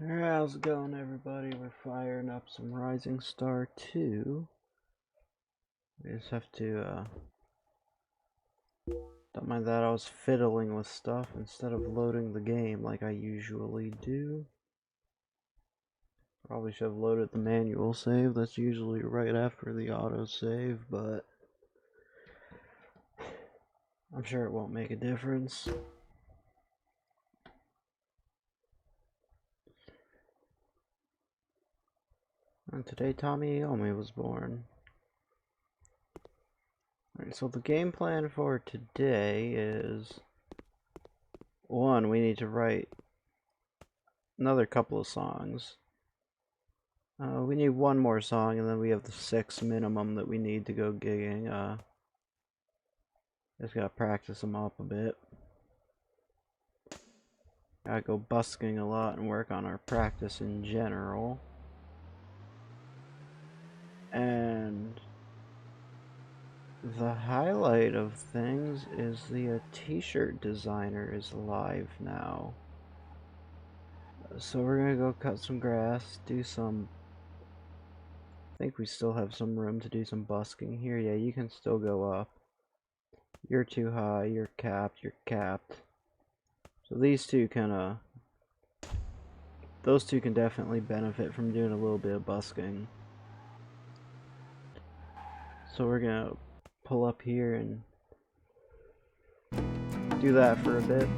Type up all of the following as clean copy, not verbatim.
Alright, how's it going, everybody? We're firing up some Rising Star 2. We just have to, don't mind that, I was fiddling with stuff instead of loading the game like I usually do. Probably should have loaded the manual save, that's usually right after the autosave, but I'm sure it won't make a difference. And today Tommy Iommi was born. Alright, so the game plan for today is... One, we need to write another couple of songs. We need one more song, and then we have the 6 minimum that we need to go gigging. Just gotta practice them up a bit. Gotta go busking a lot and work on our practice in general. And the highlight of things is the t-shirt designer is live now. So we're gonna go cut some grass, do some... I think we still have some room to do some busking here. Yeah, you can still go up. You're too high, you're capped, you're capped. So these two those two can definitely benefit from doing a little bit of busking. So we're gonna pull up here and do that for a bit.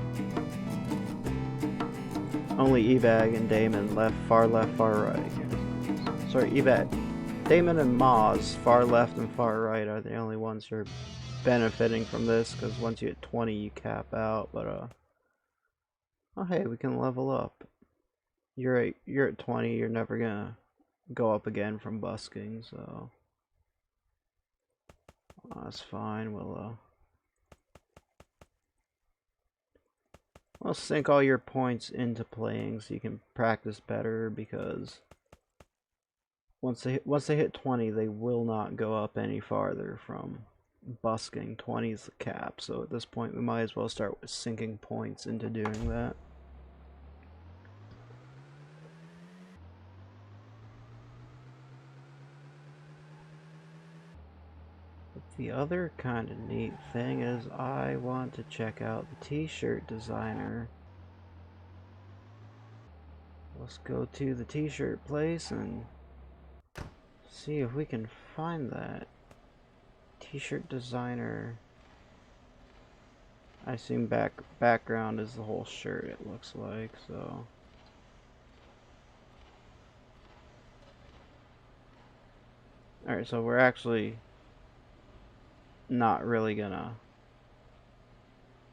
Only Ebag and Damon left, far right. Sorry, Ebag. Damon and Maz, far left and far right, are the only ones who are benefiting from this, because once you hit 20 you cap out, but oh hey, we can level up. You're at 20, you're never gonna go up again from busking, so that's fine. We'll sink all your points into playing so you can practice better, because once they hit 20, they will not go up any farther from busking. 20 is the cap, so at this point we might as well start with sinking points into doing that. The other kind of neat thing is I want to check out the t-shirt designer. Let's go to the t-shirt place and see if we can find that. T-shirt designer. I assume background is the whole shirt, it looks like, so. Alright, so we're actually not really gonna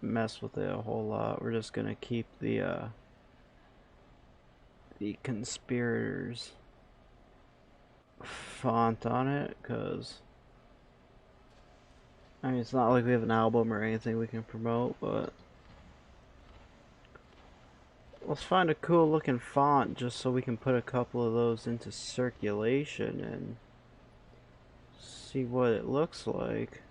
mess with it a whole lot. We're just gonna keep the conspirators font on it, because I mean, it's not like we have an album or anything we can promote, but let's find a cool looking font just so we can put a couple of those into circulation and see what it looks like.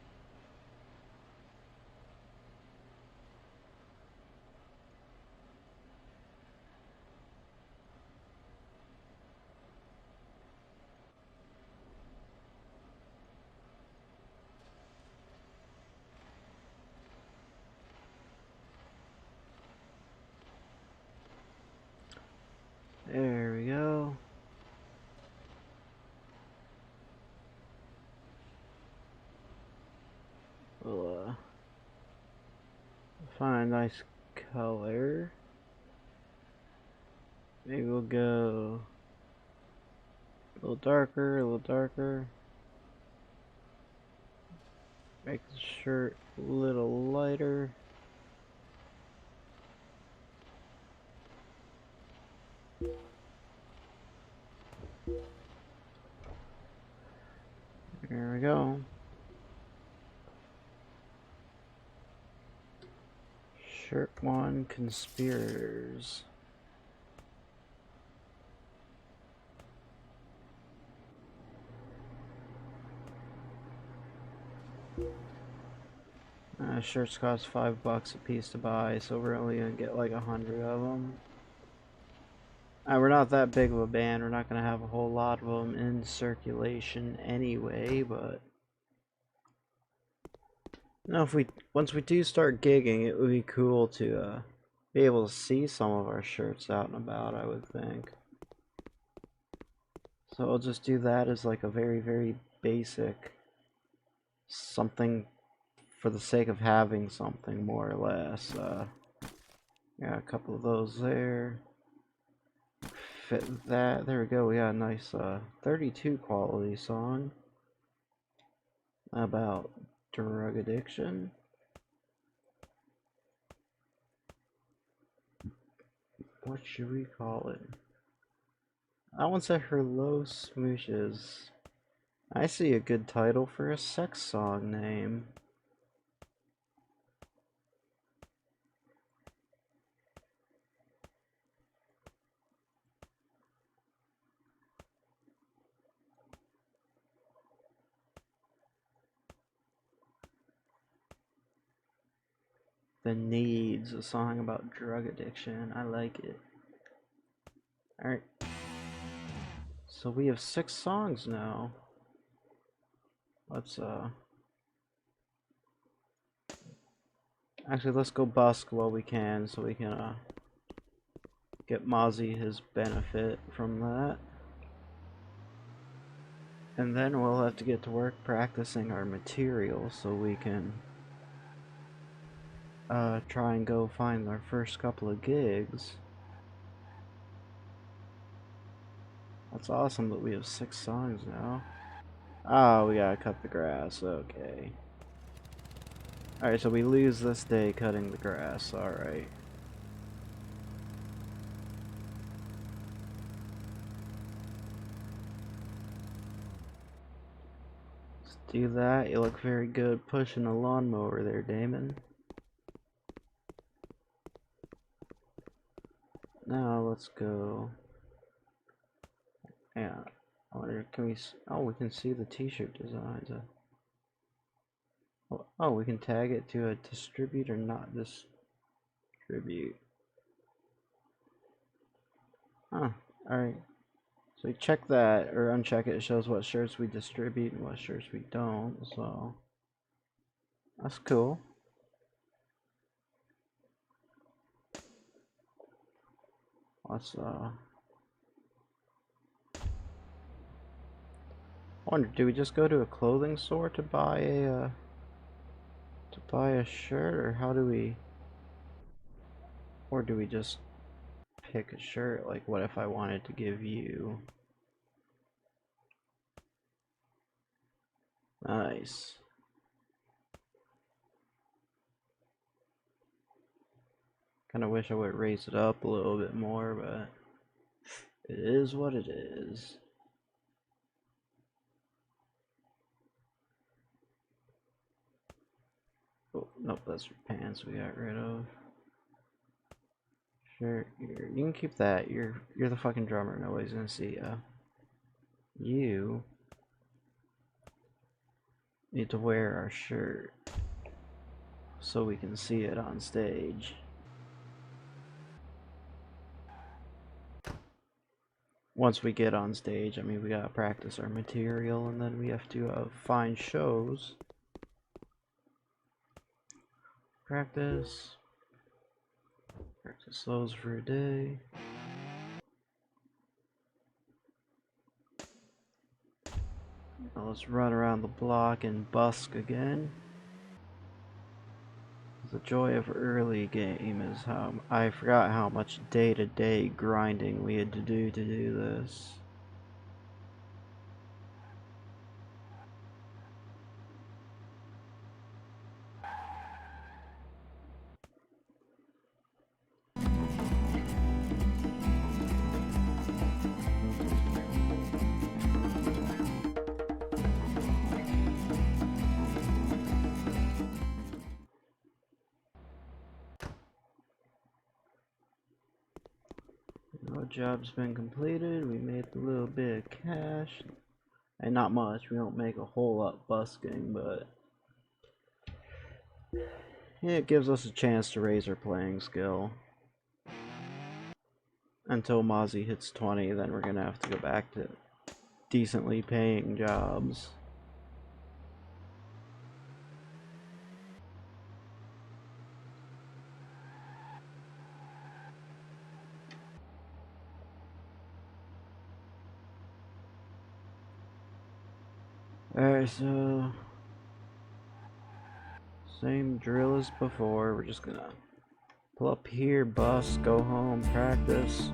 There we go. We'll find a nice color. Maybe we'll go a little darker, a little darker. Make the shirt a little lighter. There we go. Shirt 1, Conspirators. Shirts cost $5 a piece to buy, so we're only gonna get like 100 of them. We're not that big of a band. We're not gonna have a whole lot of them in circulation anyway, but no, if we once we do start gigging, it would be cool to be able to see some of our shirts out and about, I would think. So I'll just do that as like a very, very basic something for the sake of having something, more or less. Yeah, a couple of those there. Fit that. There we go. We got a nice 32 quality song about drug addiction. What should we call it? I want to say Hello Smooshes. I see a good title for a sex song name. The Needs, a song about drug addiction. I like it. Alright. So we have 6 songs now. Let's actually let's go busk while we can so we can get Mozzie his benefit from that. And then we'll have to get to work practicing our material so we can try and go find our first couple of gigs. That's awesome that we have 6 songs now. Oh, we gotta cut the grass, okay. Alright, so we lose this day cutting the grass, alright. Let's do that. You look very good pushing a lawnmower there, Damon. Now let's go. Yeah, I wonder, can we? Oh, we can see the T-shirt designs. Oh, we can tag it to a distribute or not distribute. Huh. All right. So we check that or uncheck it. It shows what shirts we distribute and what shirts we don't. So that's cool. Let's I wonder, do we just go to a clothing store to buy a shirt, or how do we, or do we just pick a shirt? Like, what if I wanted to give you? Nice. Kind of wish I would raise it up a little bit more, but it is what it is. Oh, nope, that's your pants we got rid of. Sure, you can keep that. You're the fucking drummer. Nobody's gonna see ya. You need to wear our shirt so we can see it on stage. Once we get on stage, I mean, we gotta practice our material, and then we have to find shows. Practice those for a day. Now let's run around the block and busk again. The joy of early game is how I forgot how much day-to-day grinding we had to do this. Our job's been completed. We made a little bit of cash. And not much. We don't make a whole lot busking, but yeah, it gives us a chance to raise our playing skill. until Mozzie hits 20, then we're gonna have to go back to decently paying jobs. Alright, so same drill as before. We're just gonna pull up here, bus, go home, practice.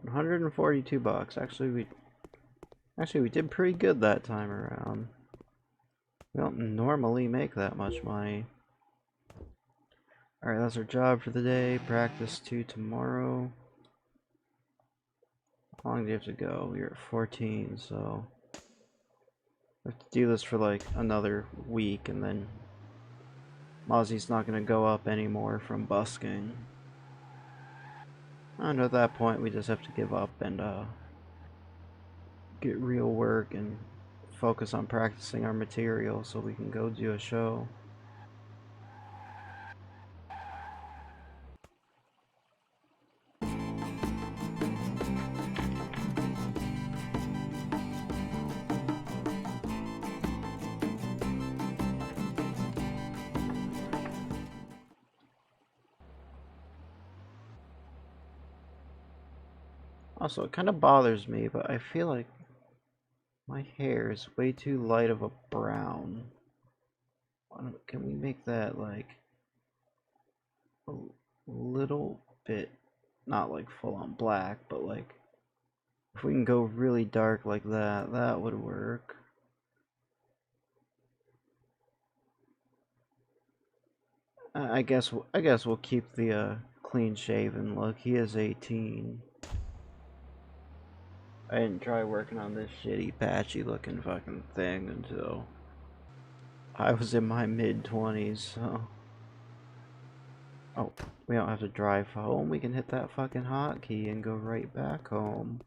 $142. Actually we did pretty good that time around. We don't normally make that much money. Alright, that's our job for the day. Practice 2 tomorrow. How long do you have to go? You're at 14, so we have to do this for like another week, and then Mozzie's not going to go up anymore from busking. And at that point, we just have to give up and get real work and focus on practicing our material so we can go do a show. Also, it kind of bothers me, but I feel like my hair is way too light of a brown. Can we make that like a little bit, not like full on black, but like if we can go really dark like that, that would work. I guess we'll keep the clean shaven look. He is 18. I didn't try working on this shitty patchy looking fucking thing until I was in my mid-20s, so... Oh, we don't have to drive home. We can hit that fucking hotkey and go right back home.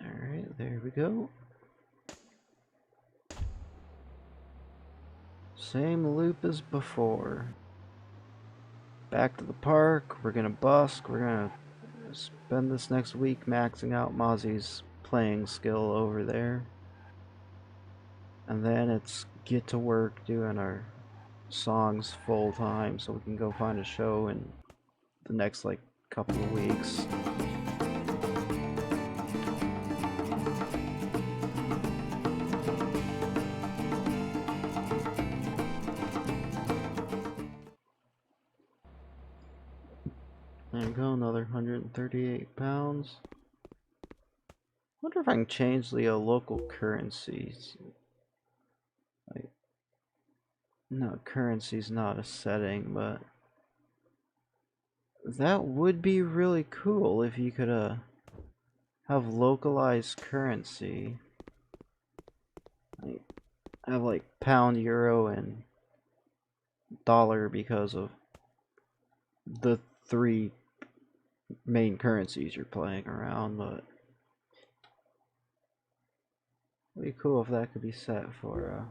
Alright, there we go. Same loop as before. Back to the park. We're gonna busk. We're gonna spend this next week maxing out Mozzie's playing skill over there. And then it's get to work doing our songs full time so we can go find a show in the next like couple of weeks. There we go, another 138 pounds. Wonder if I can change the local currencies. Like, no, currency's not a setting, but that would be really cool if you could have localized currency. Like, have like pound, euro, and dollar because of the three main currencies you're playing around, but it'd be cool if that could be set for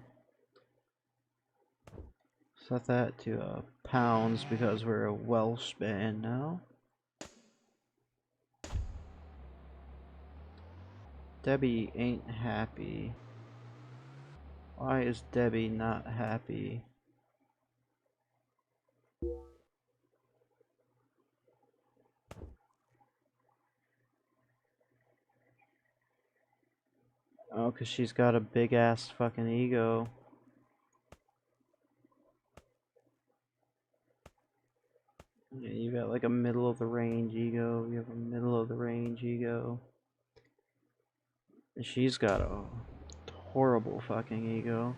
set that to pounds because we're a Welsh band now. Debbie ain't happy. Why is Debbie not happy? Oh, 'cause she's got a big ass fucking ego. Yeah, you got like a middle of the range ego. You have a middle of the range ego. And she's got a horrible fucking ego.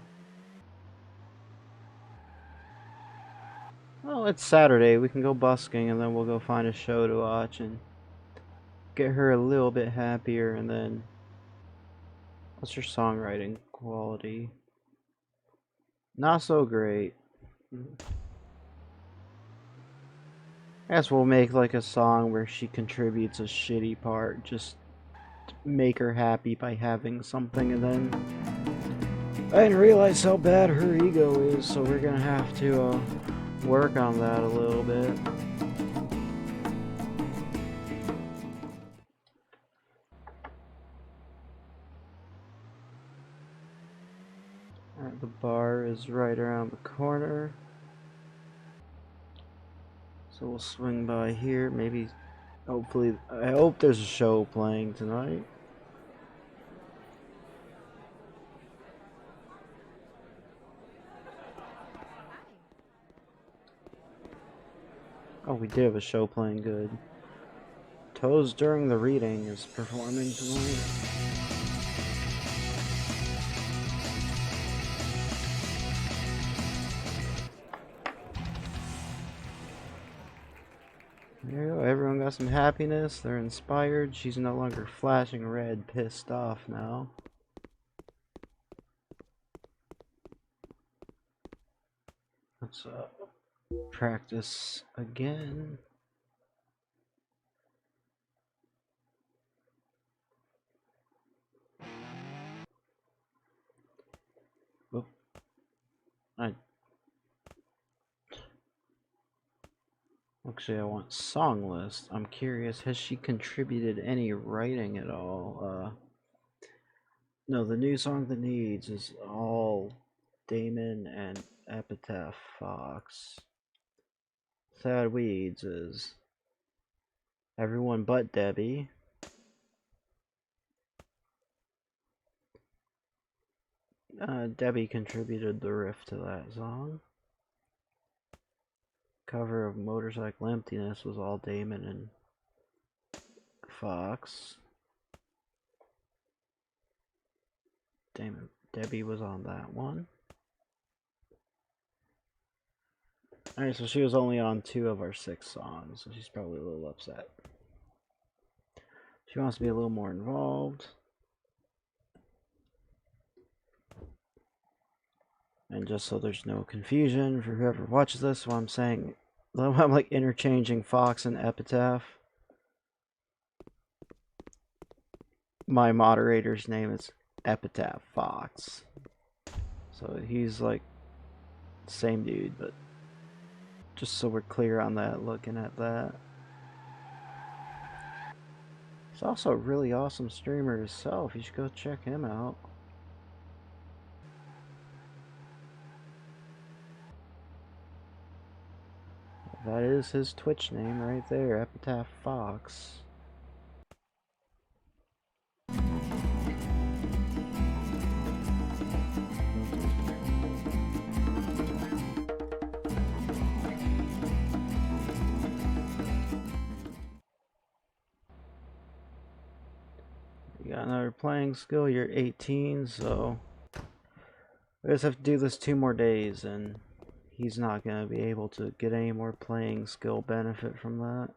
Well, it's Saturday. We can go busking and then we'll go find a show to watch and get her a little bit happier. And then, what's your songwriting quality? Not so great. I guess we'll make like a song where she contributes a shitty part, just to make her happy by having something, and then I didn't realize how bad her ego is, so we're gonna have to work on that a little bit. Alright, the bar is right around the corner. So we'll swing by here, maybe, hopefully, I hope there's a show playing tonight. Oh, we did have a show playing, good. Toes During the Reading is performing tonight. There you go, everyone got some happiness, they're inspired, she's no longer flashing red, pissed off now. Let's practice again. Oh, actually, I want song list. I'm curious, has she contributed any writing at all? No, the new song that needs is all Damon and Epitaph Fox. Sad Weeds is everyone but Debbie. Debbie contributed the riff to that song. Cover of Motorcycle Emptiness was all Damon and Fox. Debbie was on that one. Alright, so she was only on 2 of our 6 songs, so she's probably a little upset. She wants to be a little more involved. And just so there's no confusion for whoever watches this, while I'm saying, I'm like interchanging Fox and Epitaph. My moderator's name is Epitaph Fox. So he's like same dude, but just so we're clear on that, looking at that. He's also a really awesome streamer himself. You should go check him out. That is his Twitch name right there, Epitaph Fox. You got another playing skill, you're 18, so we just have to do this 2 more days, and he's not going to be able to get any more playing skill benefit from that.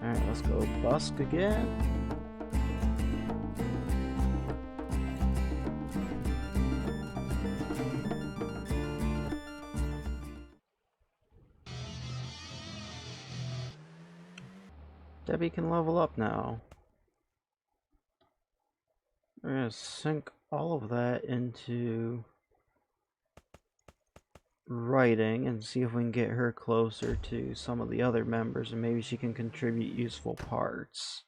Alright, let's go busk again. Debbie can level up now. We're gonna sync all of that into writing and see if we can get her closer to some of the other members, and maybe she can contribute useful parts.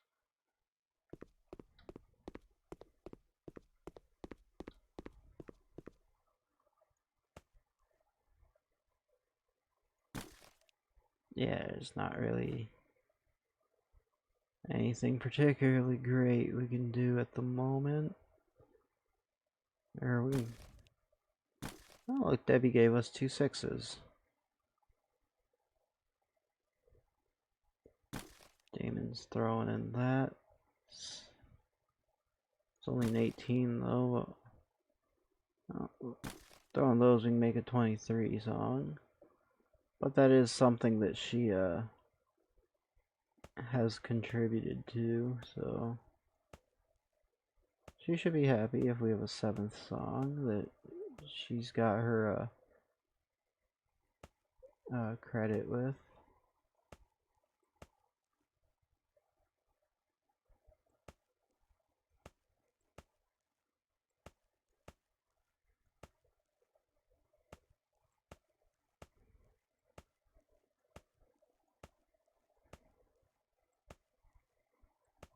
Yeah, there's not really anything particularly great we can do at the moment. There we. Oh, look, Debbie gave us 2 6s. Damon's throwing in that. It's only an 18 though. Oh, throwing those, we can make a 23 song. But that is something that she has contributed to, so she should be happy if we have a 7th song that she's got her credit with.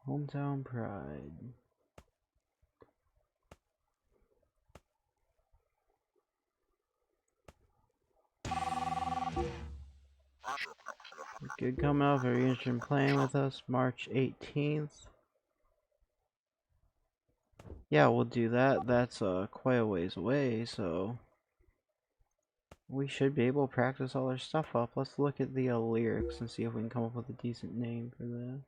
Hometown Pride. Good coming out, very interested in playing with us. March 18th. Yeah, we'll do that. That's quite a ways away, so we should be able to practice all our stuff up. Let's look at the lyrics and see if we can come up with a decent name for this.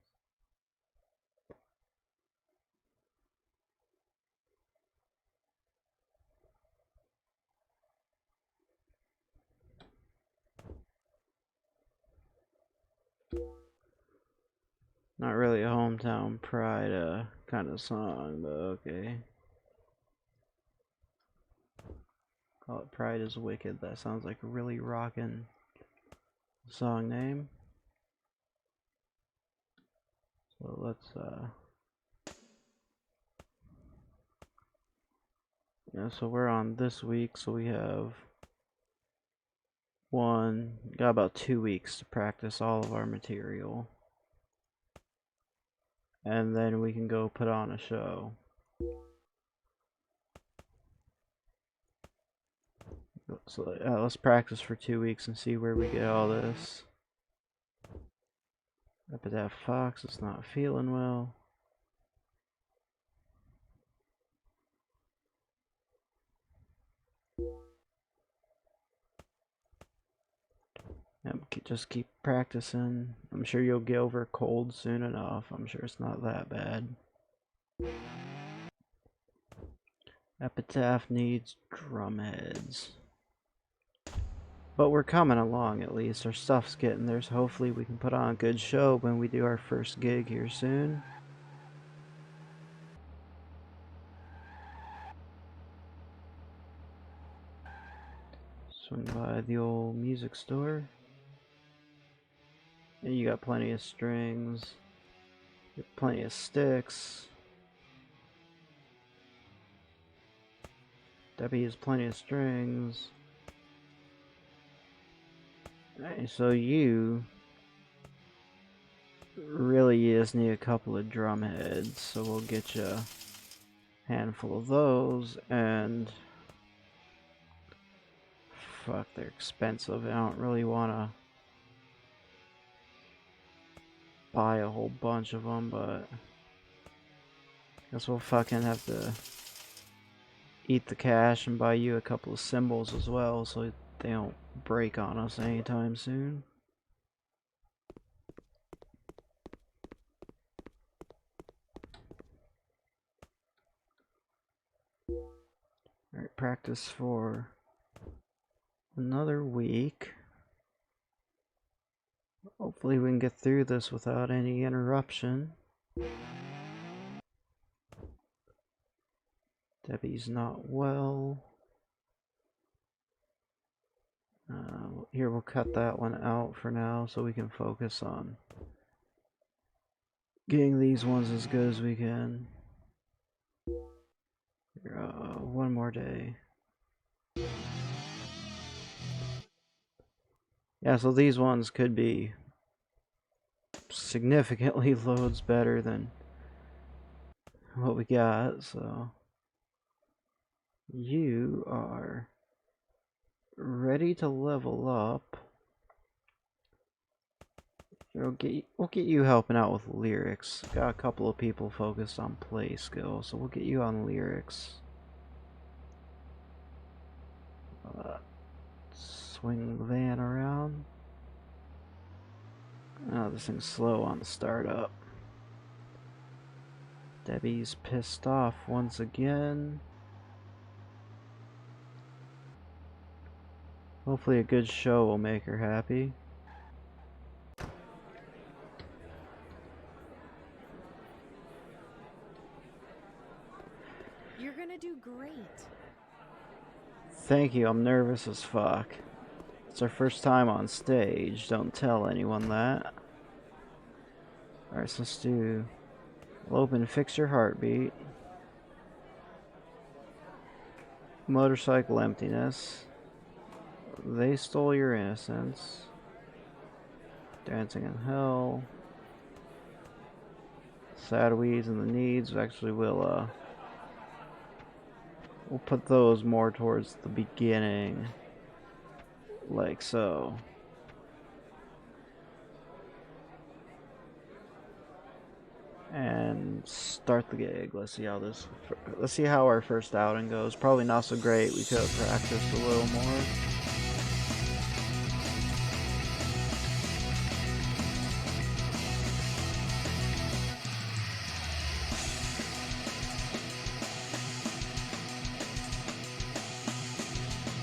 Not really a hometown pride kind of song, but okay. Call it Pride is Wicked. That sounds like a really rockin' song name. So let's yeah, so we're on this week, so we have got about 2 weeks to practice all of our material. And then we can go put on a show. So let's practice for 2 weeks and see where we get all this. Epitaph Fox is not feeling well. Just keep practicing. I'm sure you'll get over a cold soon enough. I'm sure it's not that bad. Epitaph needs drum heads. But we're coming along at least. Our stuff's getting there, so hopefully we can put on a good show when we do our first gig here soon. Swing by the old music store. And you got plenty of strings. You got plenty of sticks. Debbie has plenty of strings. Right, so you really just need a couple of drum heads, so we'll get you a handful of those, and fuck, they're expensive. I don't really want to buy a whole bunch of them, but I guess we'll fucking have to eat the cash and buy you a couple of cymbals as well, so they don't break on us anytime soon. Alright, practice for another week. Hopefully we can get through this without any interruption. Debbie's not well. Here, we'll cut that one out for now so we can focus on getting these ones as good as we can. One more day. Yeah, so these ones could be significantly loads better than what we got, so you are ready to level up. We'll get you helping out with lyrics. Got a couple of people focused on play skill, so we'll get you on lyrics. Swing the van around. Oh, this thing's slow on the startup. Debbie's pissed off once again. Hopefully a good show will make her happy. You're gonna do great. Thank you, I'm nervous as fuck. It's our first time on stage, don't tell anyone that. Alright, so let's do... We'll open Fix Your Heartbeat. Motorcycle Emptiness. They Stole Your Innocence. Dancing in Hell. Sad Weeds and the Needs. Actually, we'll put those more towards the beginning. Like so. And start the gig. Let's see how our first outing goes. Probably not so great. We could have practiced a little more.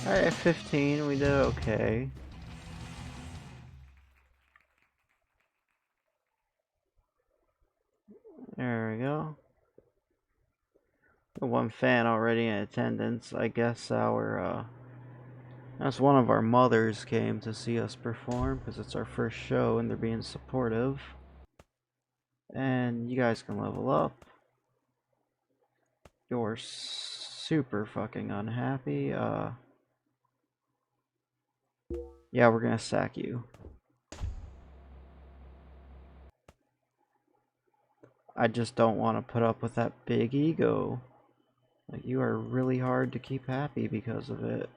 Alright, 15, we did okay. There we go. One fan already in attendance. I guess that's one of our mothers came to see us perform because it's our first show and they're being supportive. And you guys can level up. You're super fucking unhappy. Yeah, we're gonna sack you. I just don't want to put up with that big ego. Like, you are really hard to keep happy because of it.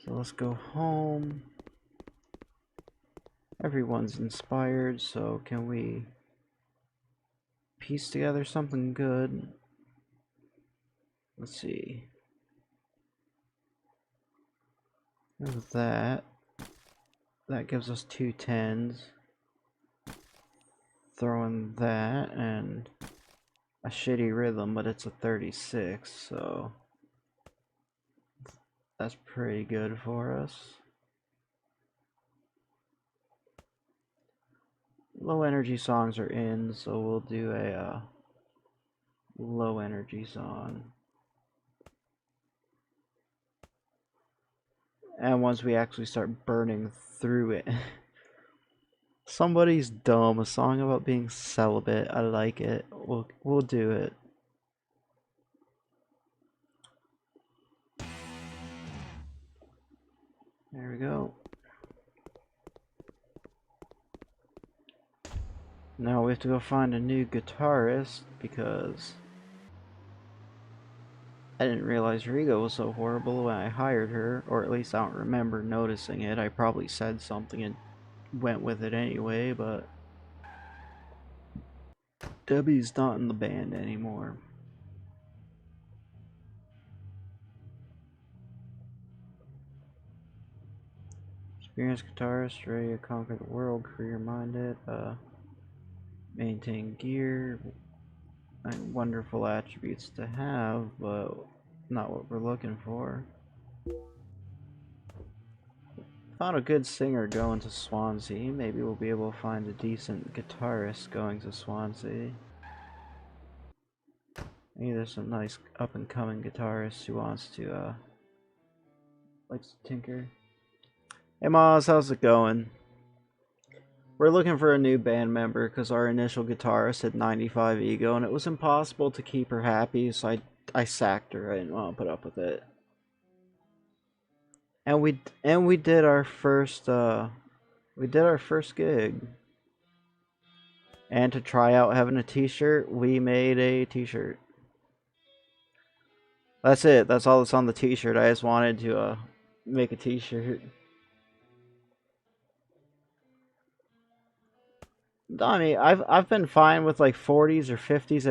So let's go home. Everyone's inspired, so can we piece together something good? Let's see. There's that. That gives us 2 10s. Throw in that and a shitty rhythm, but it's a 36, so that's pretty good for us. Low energy songs are in, so we'll do a low energy song. And once we actually start burning through it. Somebody's dumb. A song about being celibate. I like it. We'll do it. There we go. Now we have to go find a new guitarist because I didn't realize Rigo was so horrible when I hired her, or at least I don't remember noticing it. I probably said something and went with it anyway, but Debbie's not in the band anymore. Experienced guitarist, ready to conquer the world, career-minded, maintain gear, wonderful attributes to have, but not what we're looking for. Found a good singer going to Swansea. Maybe we'll be able to find a decent guitarist going to Swansea. Maybe there's some nice up-and-coming guitarist who wants to, likes to tinker. Hey Maz, how's it going? We're looking for a new band member because our initial guitarist had 95 ego and it was impossible to keep her happy, so I sacked her. I didn't want to put up with it. And we did our first gig. And to try out having a t-shirt, we made a t-shirt. That's it. That's all that's on the t-shirt. I just wanted to make a t-shirt. I mean, I've been fine with like 40s or 50s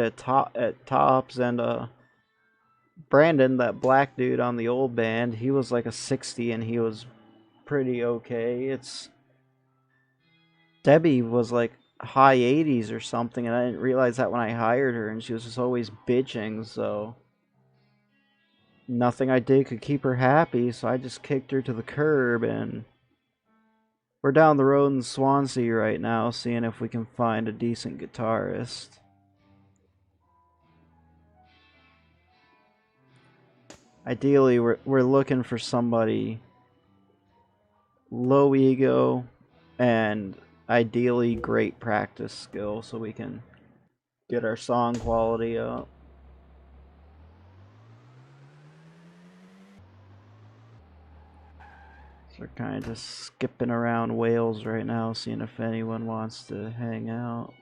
at tops, and Brandon, that black dude on the old band, he was like a 60 and he was pretty okay. It's Debbie was like high 80s or something, and I didn't realize that when I hired her, and she was just always bitching, so nothing I did could keep her happy, so I just kicked her to the curb, and we're down the road in Swansea right now, seeing if we can find a decent guitarist. Ideally, we're looking for somebody low ego and ideally great practice skill so we can get our song quality up. So we're kind of just skipping around Wales right now, seeing if anyone wants to hang out.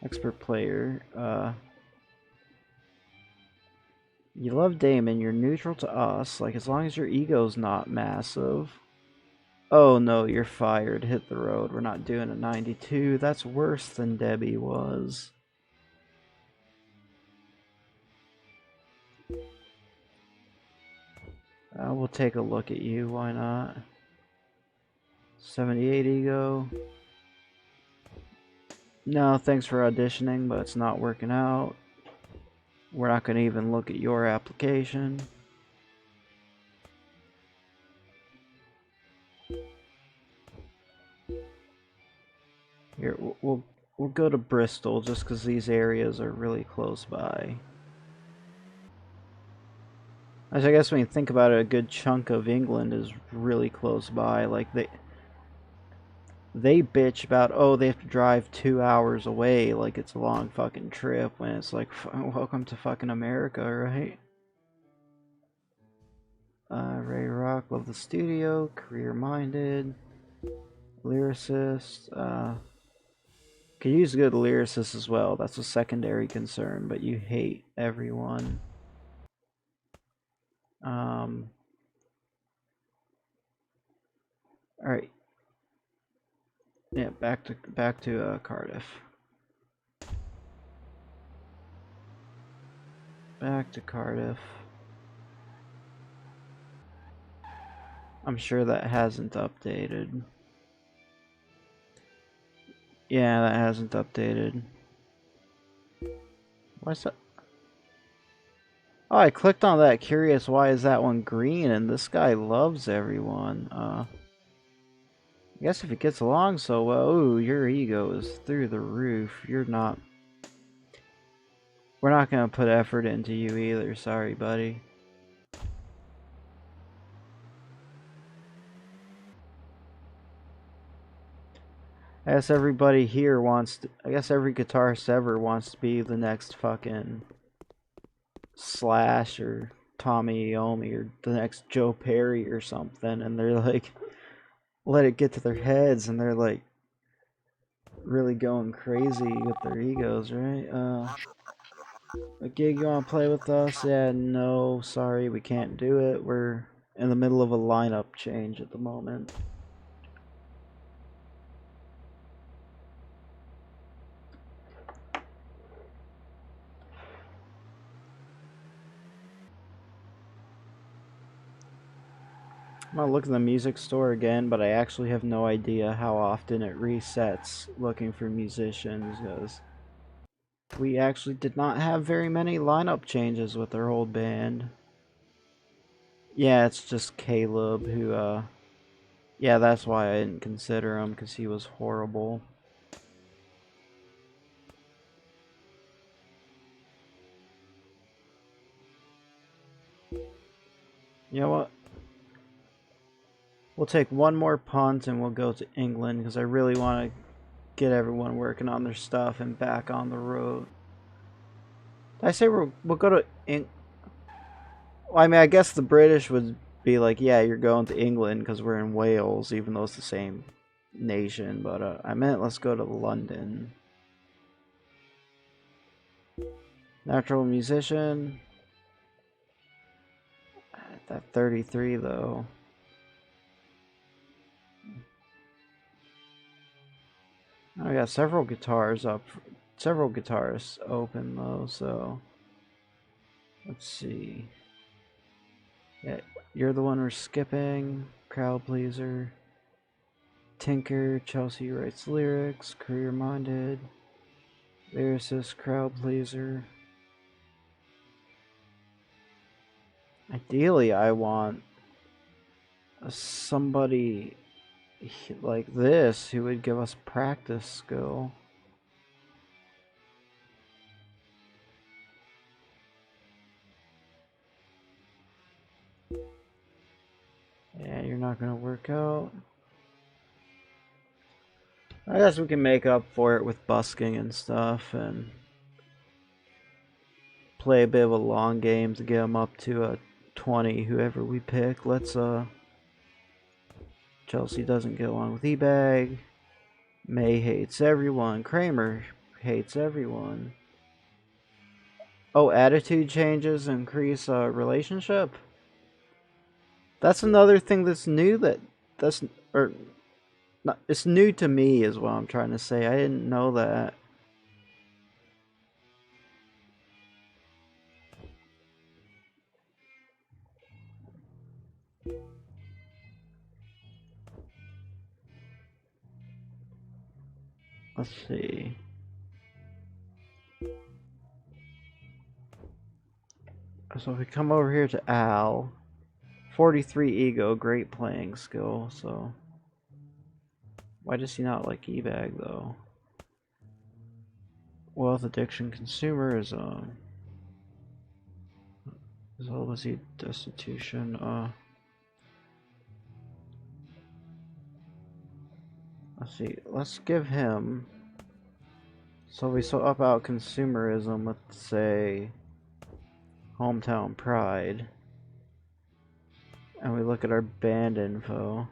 Expert player. You love Damon, you're neutral to us, like as long as your ego's not massive. Oh no, you're fired. Hit the road. We're not doing a 92. That's worse than Debbie was. We'll take a look at you. Why not? 78 ego. No, thanks for auditioning, but it's not working out. We're not going to even look at your application. Here, we'll go to Bristol just because these areas are really close by. I guess when you think about it, a good chunk of England is really close by. Like they bitch about, oh, they have to drive 2 hours away, like it's a long fucking trip, when it's like, welcome to fucking America, right? Ray Rock, love the studio, career-minded, lyricist. Could use a good lyricist as well. That's a secondary concern, but you hate everyone. All right. Yeah, back to Cardiff. Back to Cardiff. I'm sure that hasn't updated. Yeah, that hasn't updated. Why's that? Oh, I clicked on that. Curious, why is that one green? And this guy loves everyone. I guess if it gets along so well, ooh, your ego is through the roof. You're not. We're not gonna put effort into you either. Sorry, buddy. I guess everybody here wants to. I guess every guitarist ever wants to be the next fucking Slash or Tommy Iommi or the next Joe Perry or something, and they're like, let it get to their heads, and they're like really going crazy with their egos, right? A gig you want to play with us? Yeah, no, sorry, we can't do it. We're in the middle of a lineup change at the moment. I'm gonna look in the music store again, but I actually have no idea how often it resets looking for musicians, because we actually did not have very many lineup changes with our old band. Yeah, it's just Caleb who, yeah, that's why I didn't consider him, because he was horrible. You know what? We'll take one more punt and we'll go to England, because I really want to get everyone working on their stuff and back on the road. Did I say we'll go to England? Well, I mean, I guess the British would be like, yeah, you're going to England because we're in Wales, even though it's the same nation. But I meant let's go to London. Natural musician. That 33 though. I got several guitars up, several guitarists open though, so let's see. Yeah, you're the one we're skipping. Crowd pleaser. Tinker, Chelsea writes lyrics. Career minded. Lyricist, crowd pleaser. Ideally, I want somebody like this who would give us practice skill. Yeah, you're not gonna work out. I guess we can make up for it with busking and stuff and play a bit of a long game to get them up to a 20, whoever we pick. Let's, Chelsea doesn't get along with E-Bag. May hates everyone. Kramer hates everyone. Oh, attitude changes increase relationship? That's another thing that's new that's, or, not, it's new to me is what I'm trying to say. I didn't know that. Let's see. So if we come over here to Al, 43 ego, great playing skill, so why does he not like E-Bag though? Wealth, addiction, consumerism. Celibacy, destitution, let's see, let's give him, so we swap out consumerism with, say, hometown pride, and we look at our band info.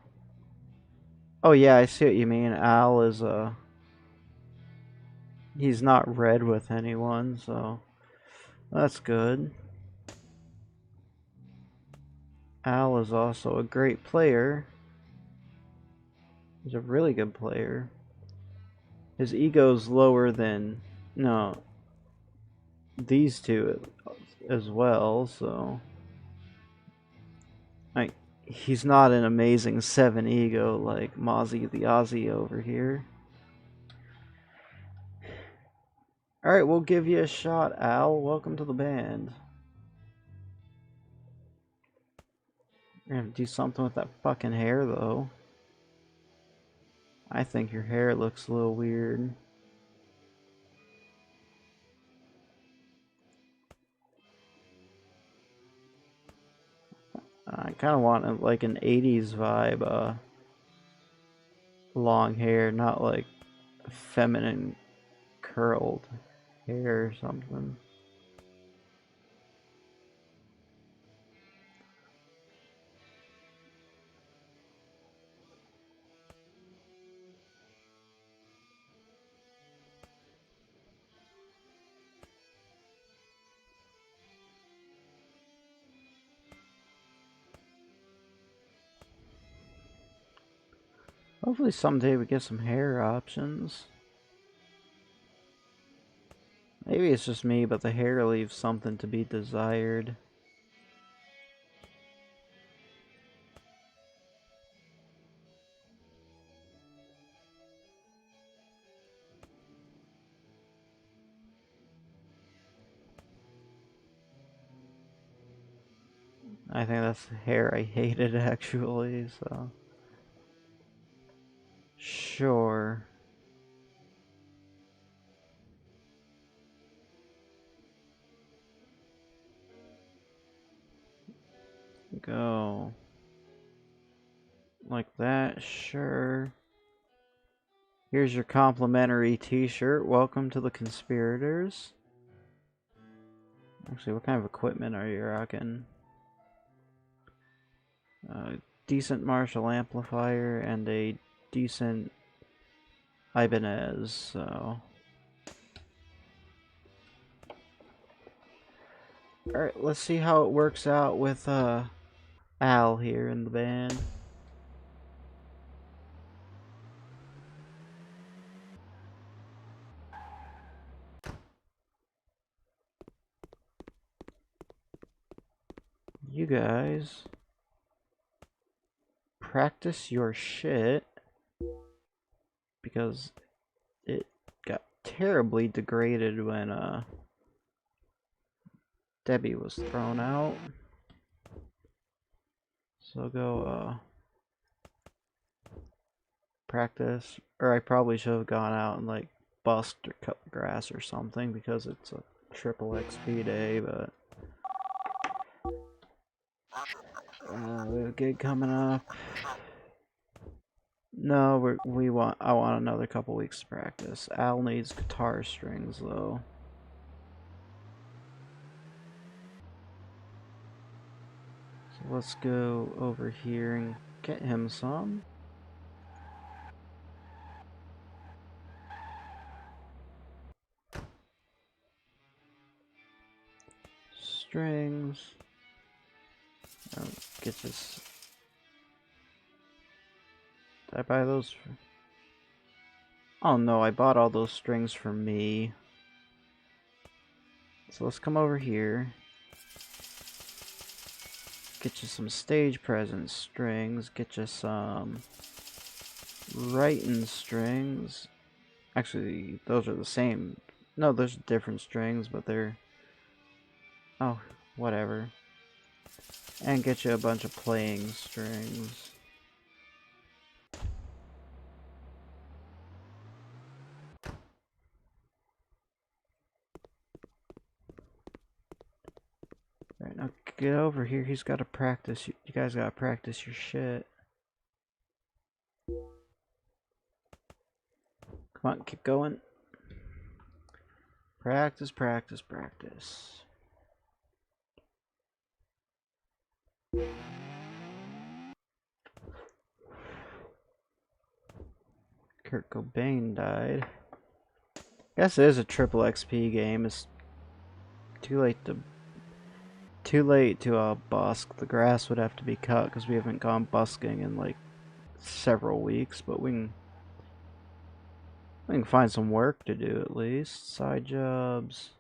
Oh yeah, I see what you mean. Al is, he's not red with anyone, so that's good. Al is also a great player. He's a really good player. His ego's lower than, no, these two as well, so like he's not an amazing 7 ego like Mozzie the Aussie over here. Alright, we'll give you a shot, Al. Welcome to the band. We're gonna do something with that fucking hair though. I think your hair looks a little weird. I kind of want like an 80s vibe, long hair, not like feminine curled hair or something. Hopefully someday we get some hair options. Maybe it's just me, but the hair leaves something to be desired. I think that's the hair I hated actually, so. Sure. Go. Like that, sure. Here's your complimentary t-shirt. Welcome to the Conspirators. Actually, what kind of equipment are you rocking? Decent Marshall amplifier and a decent Ibanez, so. Alright, let's see how it works out with Al here in the band. you guys practice your shit because it got terribly degraded when Debbie was thrown out. So go practice, or I probably should have gone out and like busked or cut the grass or something because it's a triple XP day, but we have a gig coming up. No, I want another couple weeks to practice. Al needs guitar strings though. So let's go over here and get him some. Strings. Get this. Did I buy those for... Oh no, I bought all those strings for me. So let's come over here. Get you some stage presence strings. Get you some writing strings. Actually, those are the same. No, those are different strings, but they're... Oh, whatever. And get you a bunch of playing strings. Alright, now get over here. He's got to practice. You guys got to practice your shit. Come on, keep going. Practice, practice, practice. Kurt Cobain died. Guess it is a triple XP game. It's too late to busk. The grass would have to be cut because we haven't gone busking in like several weeks, but we can find some work to do at least. Side jobs.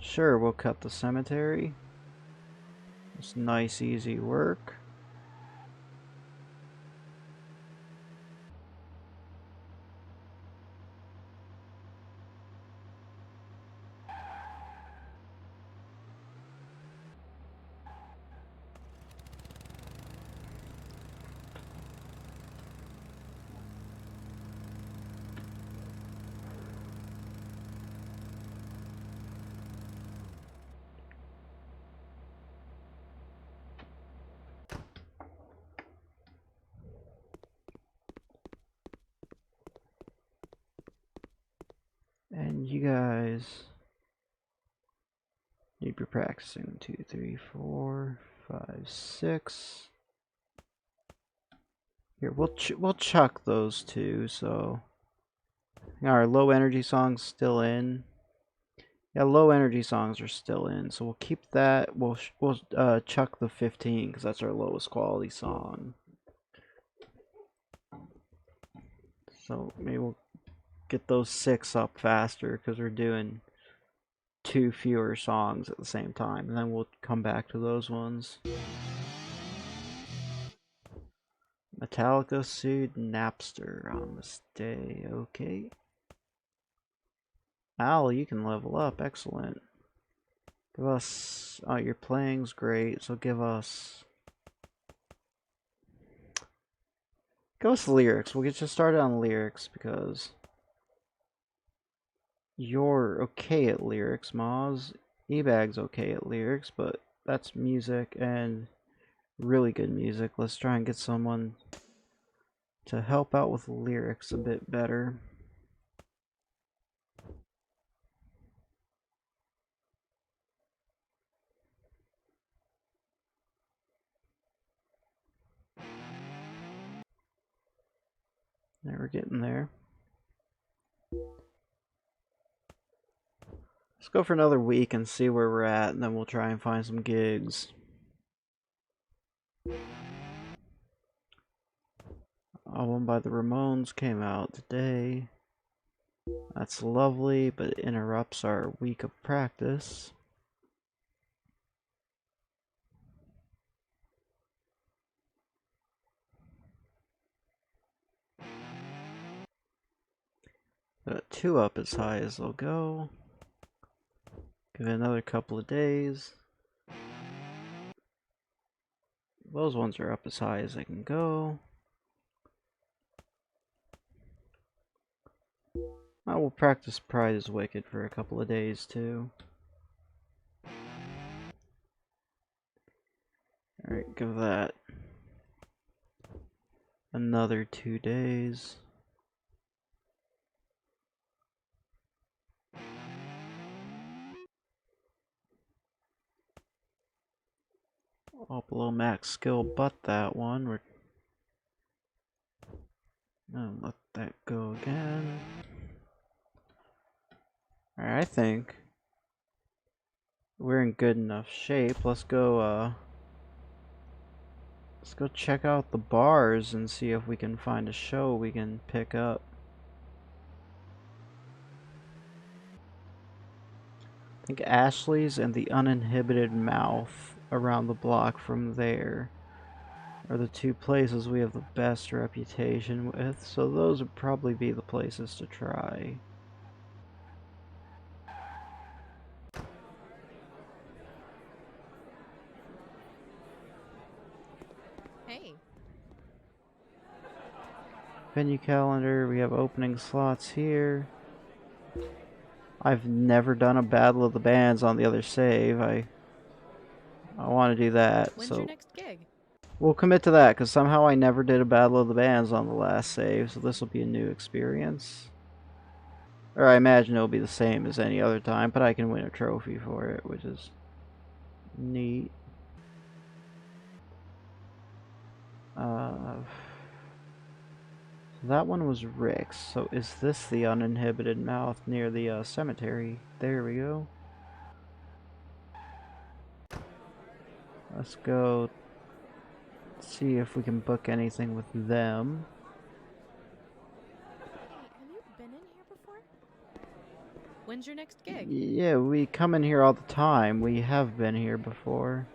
Sure, we'll cut the cemetery. It's nice, easy work. And you guys need to be practicing 2, 3, 4, 5, 6. Here, we'll chuck those two. So our low energy songs still in. Yeah, low energy songs are still in, so we'll keep that. We'll chuck the 15 because that's our lowest quality song. So maybe we'll get those 6 up faster because we're doing 2 fewer songs at the same time, and then we'll come back to those ones. Metallica sued Napster on this day. Okay. Al, you can level up. Excellent. Give us... Oh, your playing's great, so give us... Give us lyrics. We'll get you started on lyrics because... You're okay at lyrics, Moz. Ebag's okay at lyrics, but that's music and really good music. Let's try and get someone to help out with lyrics a bit better. There, we're getting there. Let's go for another week and see where we're at, and then we'll try and find some gigs. Album by the Ramones came out today. That's lovely, but it interrupts our week of practice. Two up as high as they'll go. Give it another couple of days. Those ones are up as high as they can go. I will practice Pride is Wicked for a couple of days too. Alright, give that another 2 days. All below max skill, but that one. We're gonna let that go again. Alright, I think we're in good enough shape. Let's go check out the bars and see if we can find a show we can pick up. I think Ashley's and the Uninhibited Mouth around the block from there are the two places we have the best reputation with, so those would probably be the places to try. Hey. Venue calendar, we have opening slots here. I've never done a Battle of the Bands on the other save. I want to do that. When's so your next gig? We'll commit to that, because somehow I never did a Battle of the Bands on the last save, so this will be a new experience. Or I imagine it'll be the same as any other time, but I can win a trophy for it, which is neat. That one was Rick's, so is this the Uninhibited Mouth near the cemetery? There we go. Let's go see if we can book anything with them. Hey, have you been in here before? When's your next gig? Yeah, we come in here all the time. We have been here before.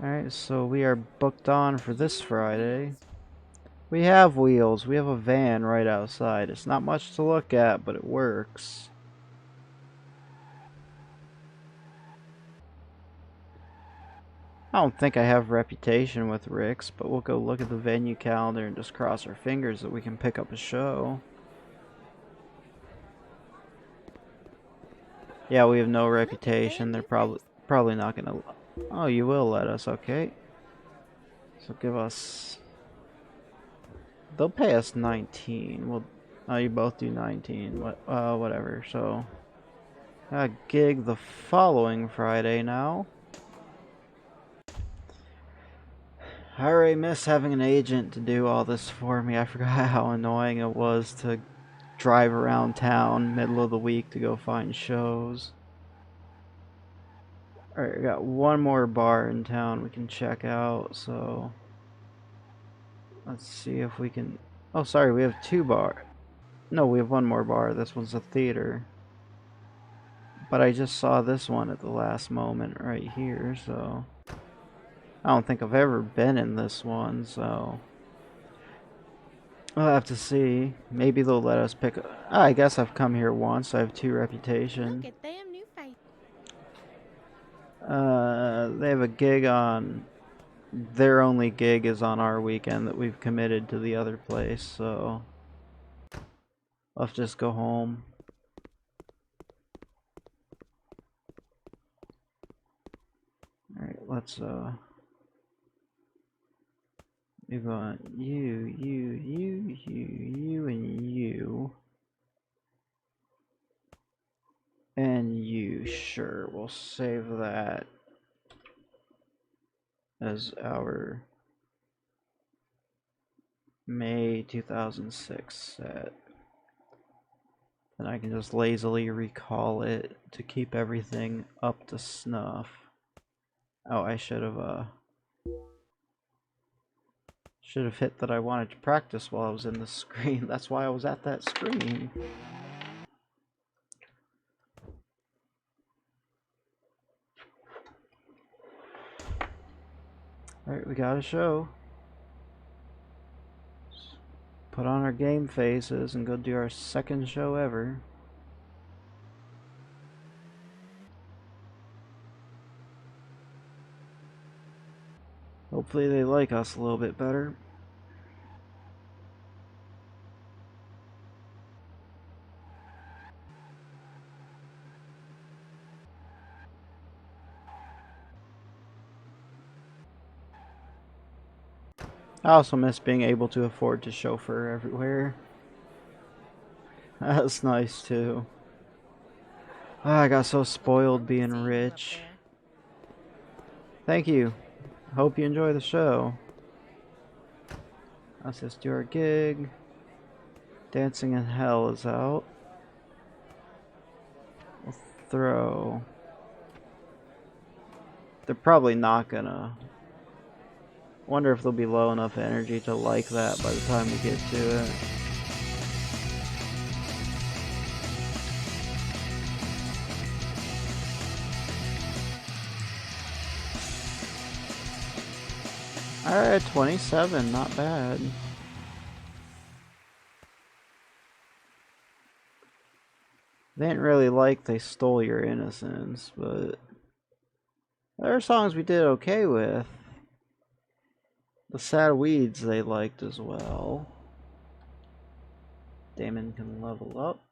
Alright, so we are booked on for this Friday. We have wheels. We have a van right outside. It's not much to look at, but it works. I don't think I have reputation with Rick's, but we'll go look at the venue calendar and just cross our fingers that we can pick up a show. Yeah, we have no reputation. They're probably not gonna. Oh, you will let us, okay? So give us. They'll pay us 19. Well, oh, you both do 19. Whatever. So, a gig the following Friday now. I already miss having an agent to do all this for me. I forgot how annoying it was to drive around town middle of the week to go find shows. Alright, we got one more bar in town we can check out, so let's see if we can. Oh, sorry, we have two bars. No, we have one more bar. This one's a theater. But I just saw this one at the last moment right here, so I don't think I've ever been in this one, so I'll have to see. Maybe they'll let us pick. I guess I've come here once. I have 2 reputation. Look at them new face. They have a gig on. Their only gig is on our weekend that we've committed to the other place, so let's just go home. Alright, let's move on. You, and you. And you, sure, we'll save that as our May 2006 set. Then I can just lazily recall it to keep everything up to snuff. Oh, I should have Should have hit that I wanted to practice while I was in the screen. That's why I was at that screen. Alright, we got a show. Put on our game faces and go do our second show ever. Hopefully they like us a little bit better. I also miss being able to afford to chauffeur everywhere. That's nice too. I got so spoiled being rich. Thank you. Hope you enjoy the show. Let's just do our gig. Dancing in Hell is out. We'll throw. They're probably not gonna. Wonder if they'll be low enough energy to like that by the time we get to it. Alright, 27, not bad. They didn't really like They Stole Your Innocence, but there are songs we did okay with. The Sad Weeds they liked as well. Damon can level up.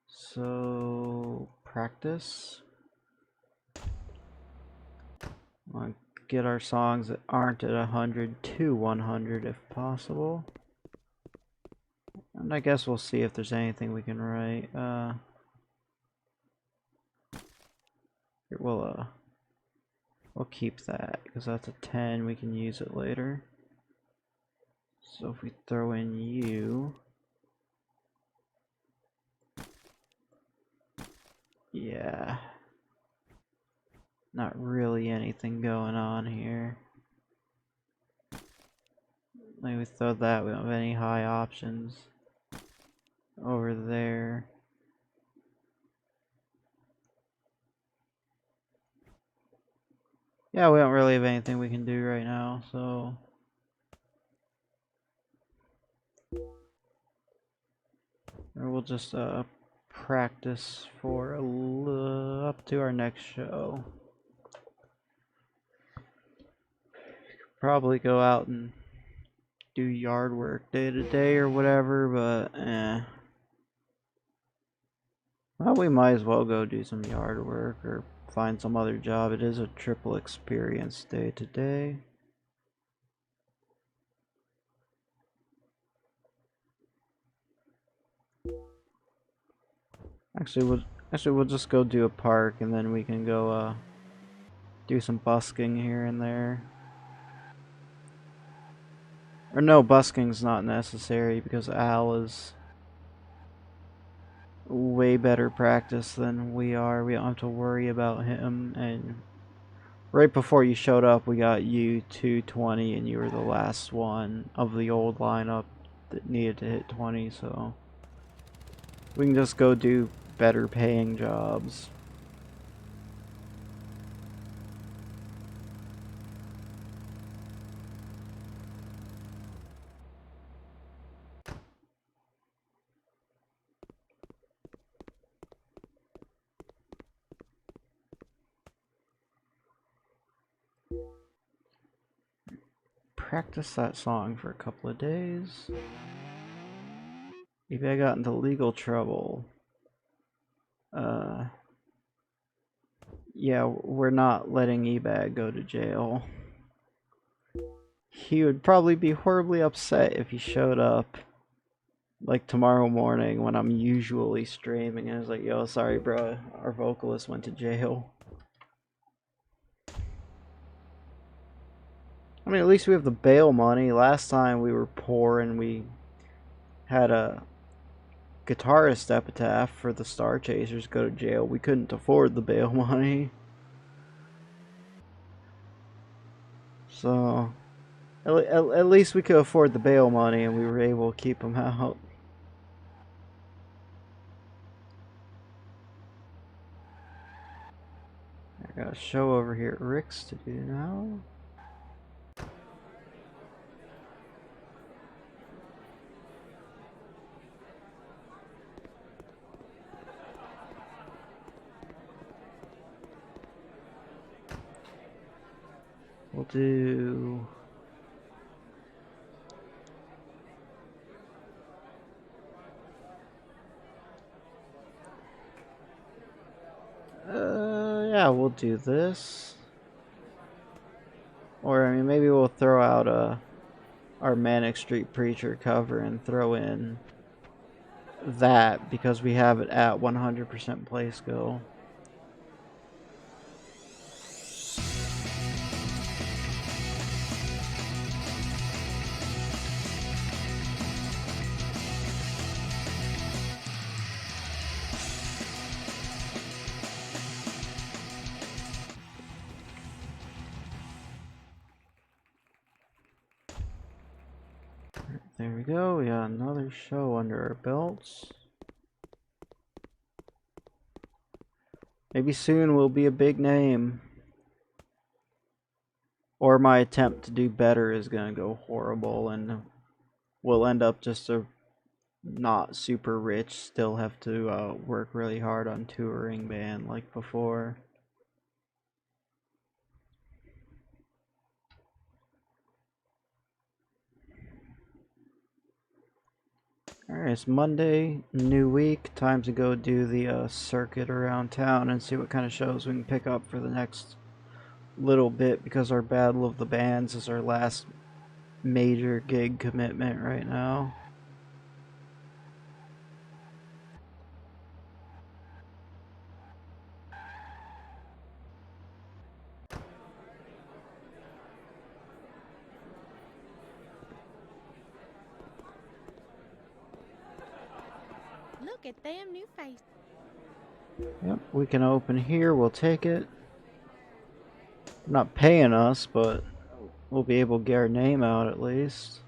So, practice. I'll get our songs that aren't at 100 to 100 if possible. And I guess we'll see if there's anything we can write. Here, we'll keep that because that's a 10. We can use it later. So if we throw in you, yeah, not really anything going on here. Maybe throw that. We don't have any high options over there. Yeah, we don't really have anything we can do right now, so we'll just practice for up to our next show. Probably go out and do yard work day to day or whatever, but well, we might as well go do some yard work or find some other job. It is a triple experience day to day. Actually, we'll just go do a park and then we can go do some busking here and there. Or no, busking's not necessary because Al is way better practice than we are. We don't have to worry about him. And right before you showed up, we got you 220 and you were the last one of the old lineup that needed to hit 20, so we can just go do better paying jobs. Practice that song for a couple of days. Maybe I got into legal trouble. Yeah, we're not letting eBag go to jail. He would probably be horribly upset if he showed up like tomorrow morning when I'm usually streaming and I was like, yo, sorry bro, our vocalist went to jail. I mean, at least we have the bail money. Last time we were poor and we had a guitarist epitaph for the Star Chasers go to jail. We couldn't afford the bail money. So, at least we could afford the bail money and we were able to keep him out. I got a show over here at Rick's to do now. We'll do... yeah, we'll do this. Or, I mean, maybe we'll throw out our Manic Street Preacher cover and throw in that because we have it at 100% play skill. There we go, we got another show under our belts. Maybe soon we'll be a big name. Or my attempt to do better is gonna go horrible and we'll end up just a not super rich, still have to work really hard on touring band like before. Alright, it's Monday, new week, time to go do the circuit around town and see what kind of shows we can pick up for the next little bit because our Battle of the Bands is our last major gig commitment right now. Look at them new faces. Yep, we can open here, we'll take it. Not paying us, but we'll be able to get our name out at least.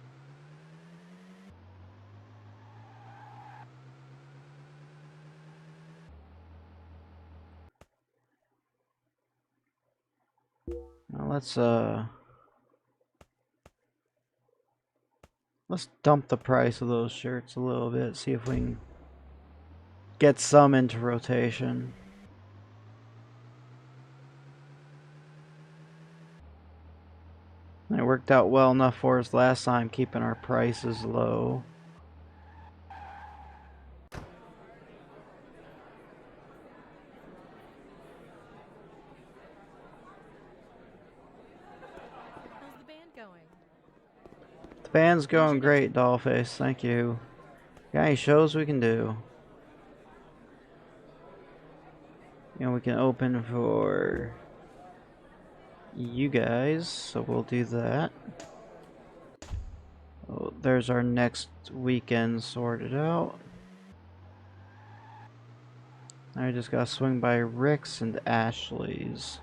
Now let's dump the price of those shirts a little bit, see if we can get some into rotation. It worked out well enough for us last time, keeping our prices low. How's the band going? The band's going great, Dollface, thank you. Got any shows we can do? You know, we can open for you guys, so we'll do that. Oh, there's our next weekend sorted out. I just gotta swing by Rick's and Ashley's.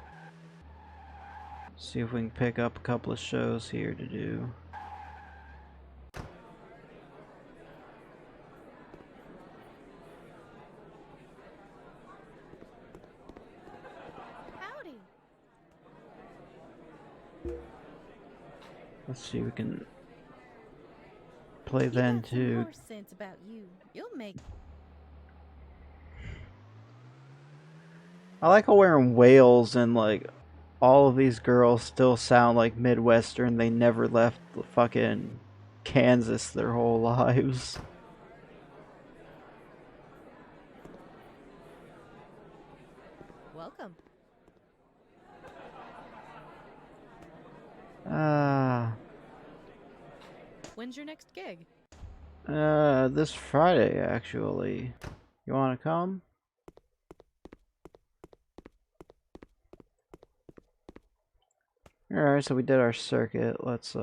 See if we can pick up a couple of shows here to do. Howdy. Let's see if we can play You then got some too. more sense about you. You'll make. I like how we're in Wales and like all of these girls still sound like Midwestern. They never left fucking Kansas their whole lives. Welcome. When's your next gig? This Friday actually. You wanna come? Alright, so we did our circuit. Let's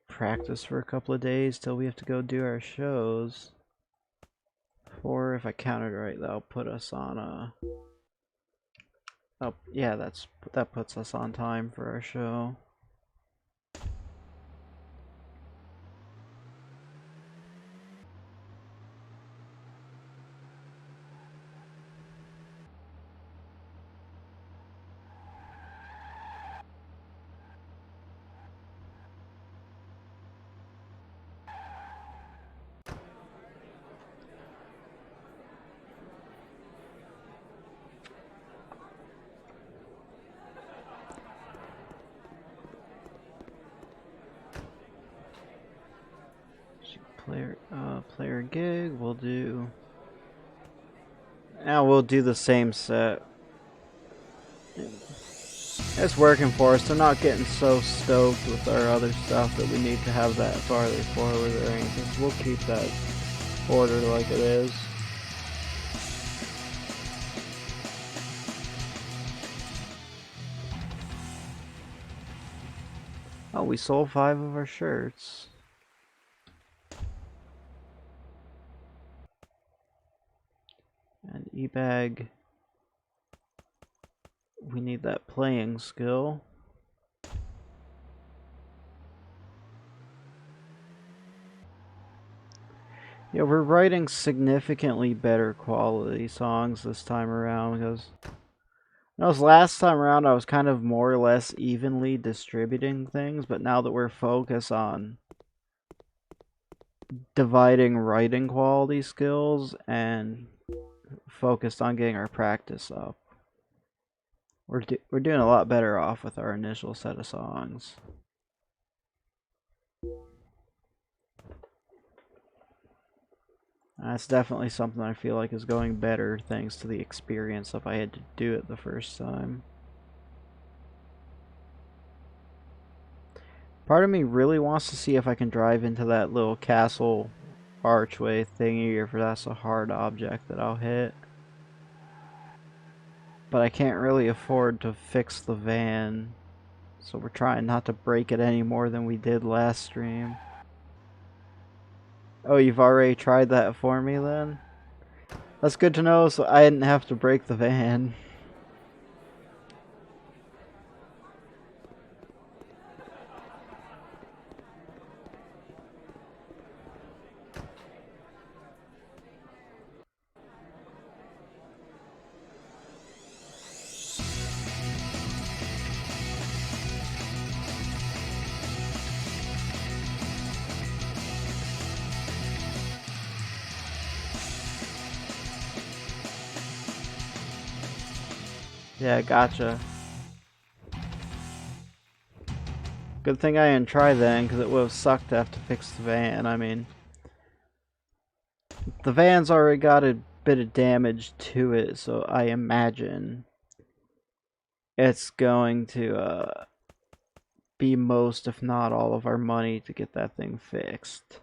practice for a couple of days till we have to go do our shows. Or if I counted right, that'll put us on Oh, yeah, that puts us on time for our show. Player gig. We'll do. Now we'll do the same set. It's working for us. They're not getting so stoked with our other stuff that we need to have that farther forward or anything. So we'll keep that order like it is. Oh, we sold 5 of our shirts. And E-bag. We need that playing skill. Yeah, we're writing significantly better quality songs this time around because last time around I was kind of more or less evenly distributing things, but now that we're focused on dividing writing quality skills and focused on getting our practice up, we're doing a lot better off with our initial set of songs. That's definitely something I feel like is going better thanks to the experience if I had to do it the first time. Part of me really wants to see if I can drive into that little castle archway thingy, or if that's a hard object that I'll hit. But I can't really afford to fix the van, so we're trying not to break it any more than we did last stream. Oh, you've already tried that for me then? That's good to know, so I didn't have to break the van. Yeah, gotcha. Good thing I didn't try then, because it would have sucked to have to fix the van. I mean, the van's already got a bit of damage to it, so I imagine it's going to be most, if not all, of our money to get that thing fixed.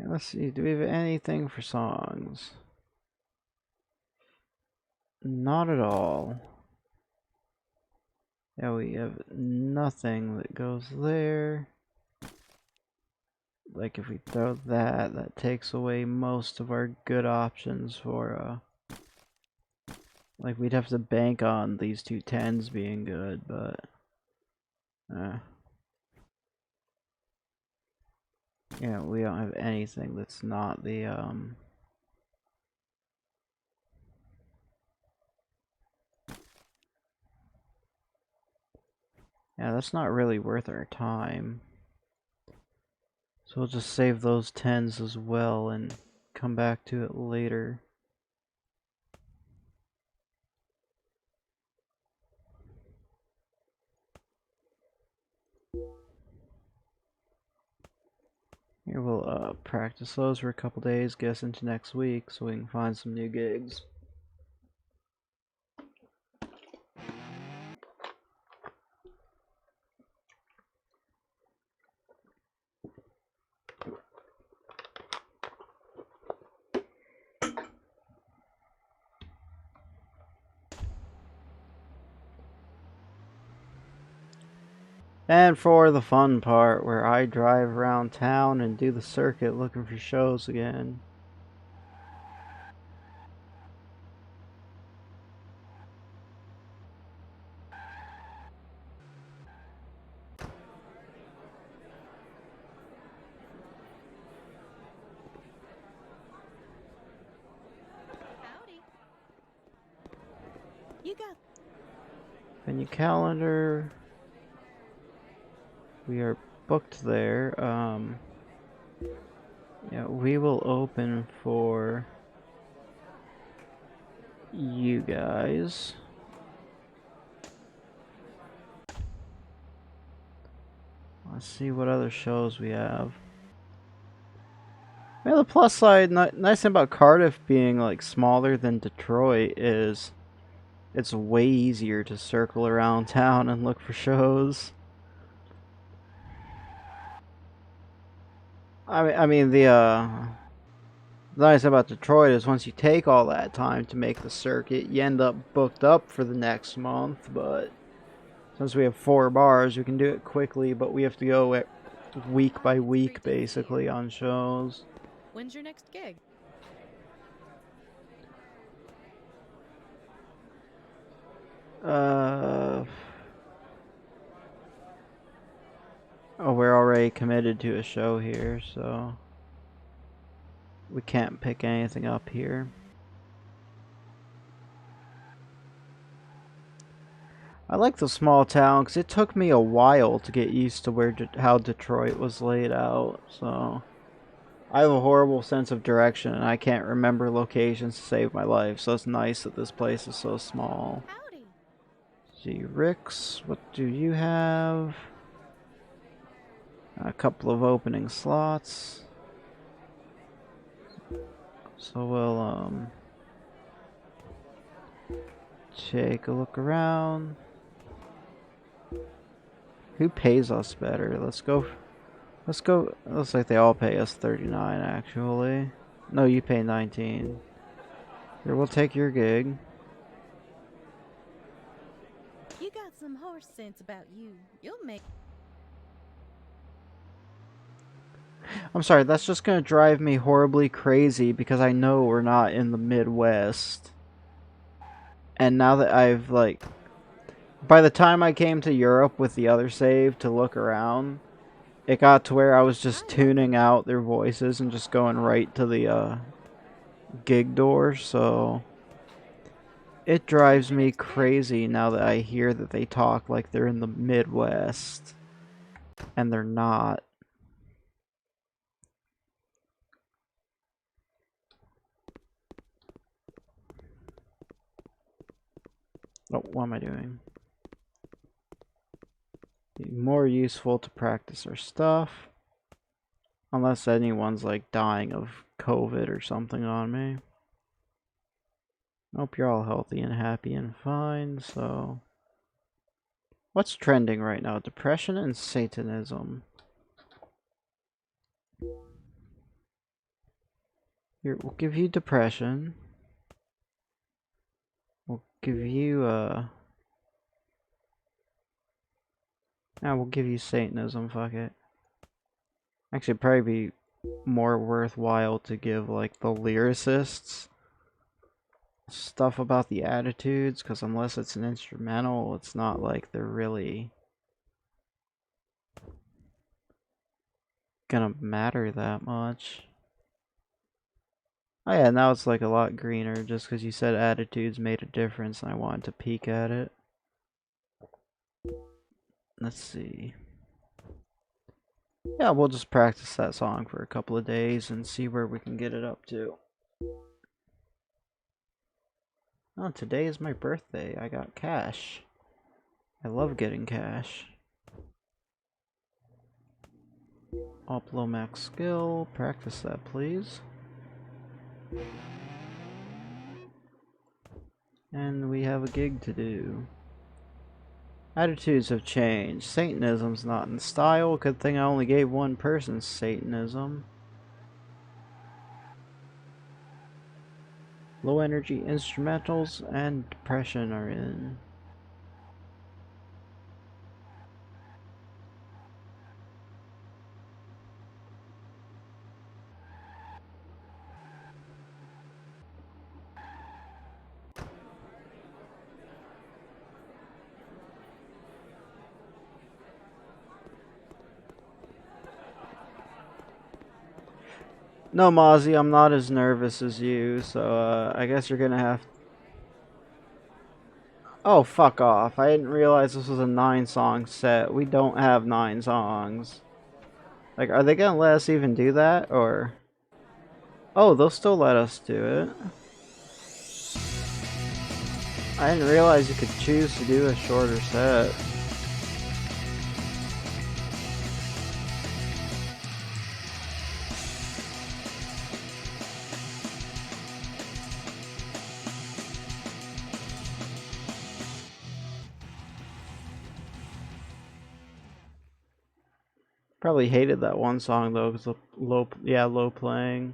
Let's see, do we have anything for songs? Not at all. Yeah, we have nothing that goes there. Like if we throw that, that takes away most of our good options for like we'd have to bank on these 2 10s being good, but yeah, we don't have anything that's not the yeah, that's not really worth our time. So we'll just save those 10s as well and come back to it later. Here we'll practice those for a couple days, get us into next week so we can find some new gigs. And for the fun part, where I drive around town and do the circuit looking for shows again. Howdy. You got Venue calendar. We are booked there. Yeah, we will open for you guys. Let's see what other shows we have. Yeah, the plus side, nice thing about Cardiff being like smaller than Detroit is it's way easier to circle around town and look for shows. I mean the nice thing about Detroit is once you take all that time to make the circuit, you end up booked up for the next month. But since we have 4 bars, we can do it quickly. But we have to go at week by week, basically, on shows. When's your next gig? Oh, we're already committed to a show here, so we can't pick anything up here. I like the small town because it took me a while to get used to how Detroit was laid out, so I have a horrible sense of direction and I can't remember locations to save my life, so it's nice that this place is so small. Howdy. See, Ricks, what do you have? A couple of opening slots. So we'll take a look around. Who pays us better? Let's go. Looks like they all pay us 39 actually. No, you pay 19. Here, we'll take your gig. You got some horse sense about you. You'll make I'm sorry, that's just gonna drive me horribly crazy because I know we're not in the Midwest. And now that I've like by the time I came to Europe with the other save to look around, it got to where I was just tuning out their voices and just going right to the gig door, so it drives me crazy now that I hear that they talk like they're in the Midwest and they're not. Oh, what am I doing? Be more useful to practice our stuff. Unless anyone's like dying of COVID or something on me. Hope you're all healthy and happy and fine, so... What's trending right now? Depression and Satanism. Here, we'll give you depression. We'll give you, we'll give you Satanism, fuck it. Actually, it'd probably be more worthwhile to give, like, the lyricists stuff about the attitudes, because unless it's an instrumental, it's not like they're really gonna matter that much. Oh yeah, now it's like a lot greener, just because you said attitudes made a difference and I wanted to peek at it. Let's see. Yeah, we'll just practice that song for a couple of days and see where we can get it up to. Oh, today is my birthday. I got cash. I love getting cash. Up Lomax skill. Practice that, please. And we have a gig to do. Attitudes have changed. Satanism's not in style. Good thing I only gave one person Satanism. Low energy instrumentals and depression are in. No, Mozzie, I'm not as nervous as you, so I guess you're gonna have. Oh, fuck off. I didn't realize this was a 9-song set. We don't have 9 songs. Like, are they gonna let us even do that, or? Oh, they'll still let us do it. I didn't realize you could choose to do a shorter set. Probably hated that one song though, because low playing.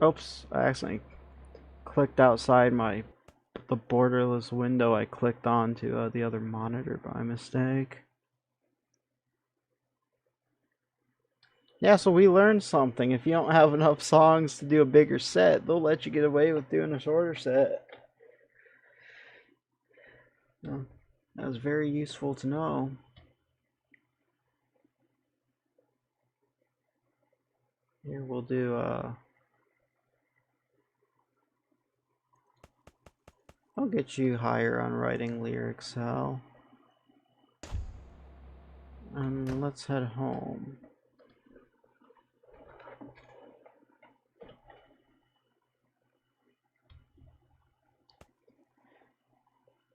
Oops, I accidentally clicked outside the borderless window I clicked onto the other monitor by mistake. Yeah, so we learned something. If you don't have enough songs to do a bigger set, they'll let you get away with doing a shorter set. Well, that was very useful to know. Here we'll do I'll get you higher on writing lyrics, Hal. And let's head home.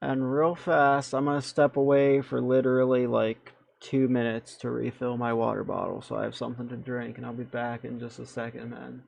And real fast, I'm gonna step away for literally like 2 minutes to refill my water bottle so I have something to drink, and I'll be back in just a second, man.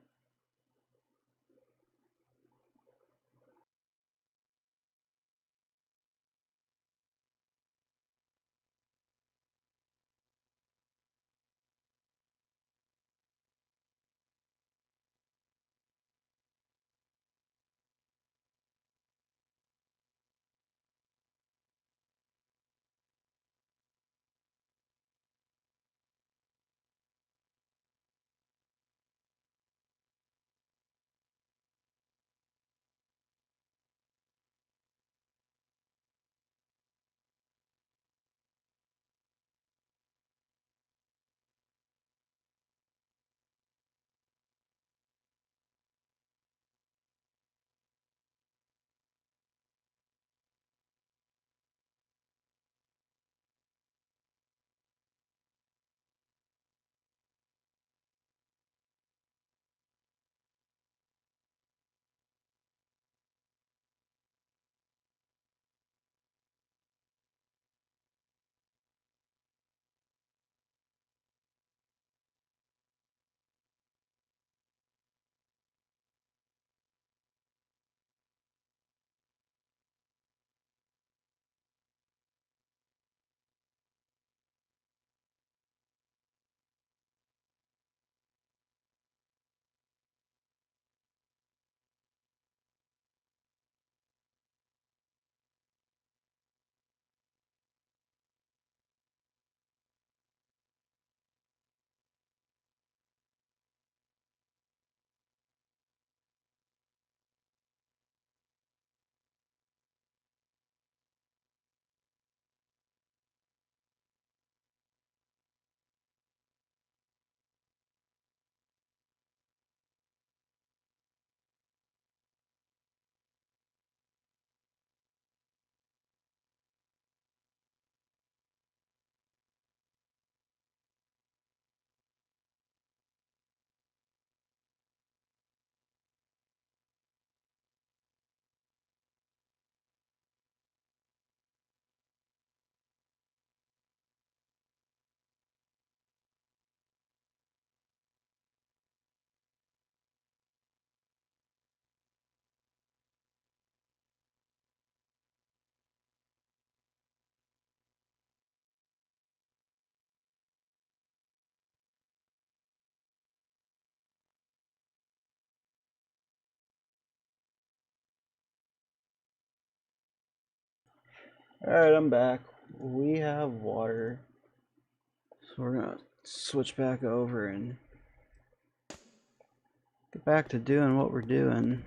Alright, I'm back. We have water. So we're gonna switch back over and get back to doing what we're doing.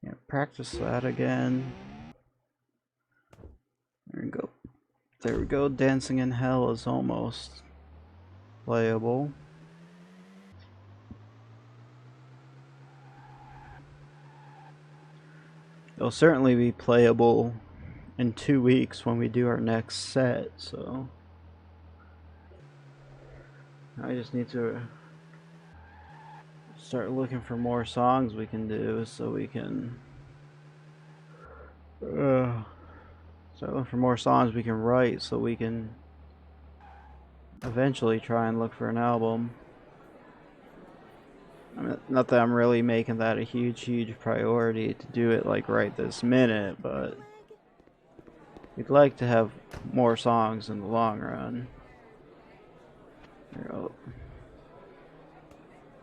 Yep. practice that again. There we go. There we go. Dancing in Hell is almost playable. It'll certainly be playable in 2 weeks when we do our next set, so I just need to start looking for more songs we can do so we can start looking for more songs we can write so we can eventually try and look for an album. I mean, not that I'm really making that a huge priority to do it like right this minute, but we'd like to have more songs in the long run.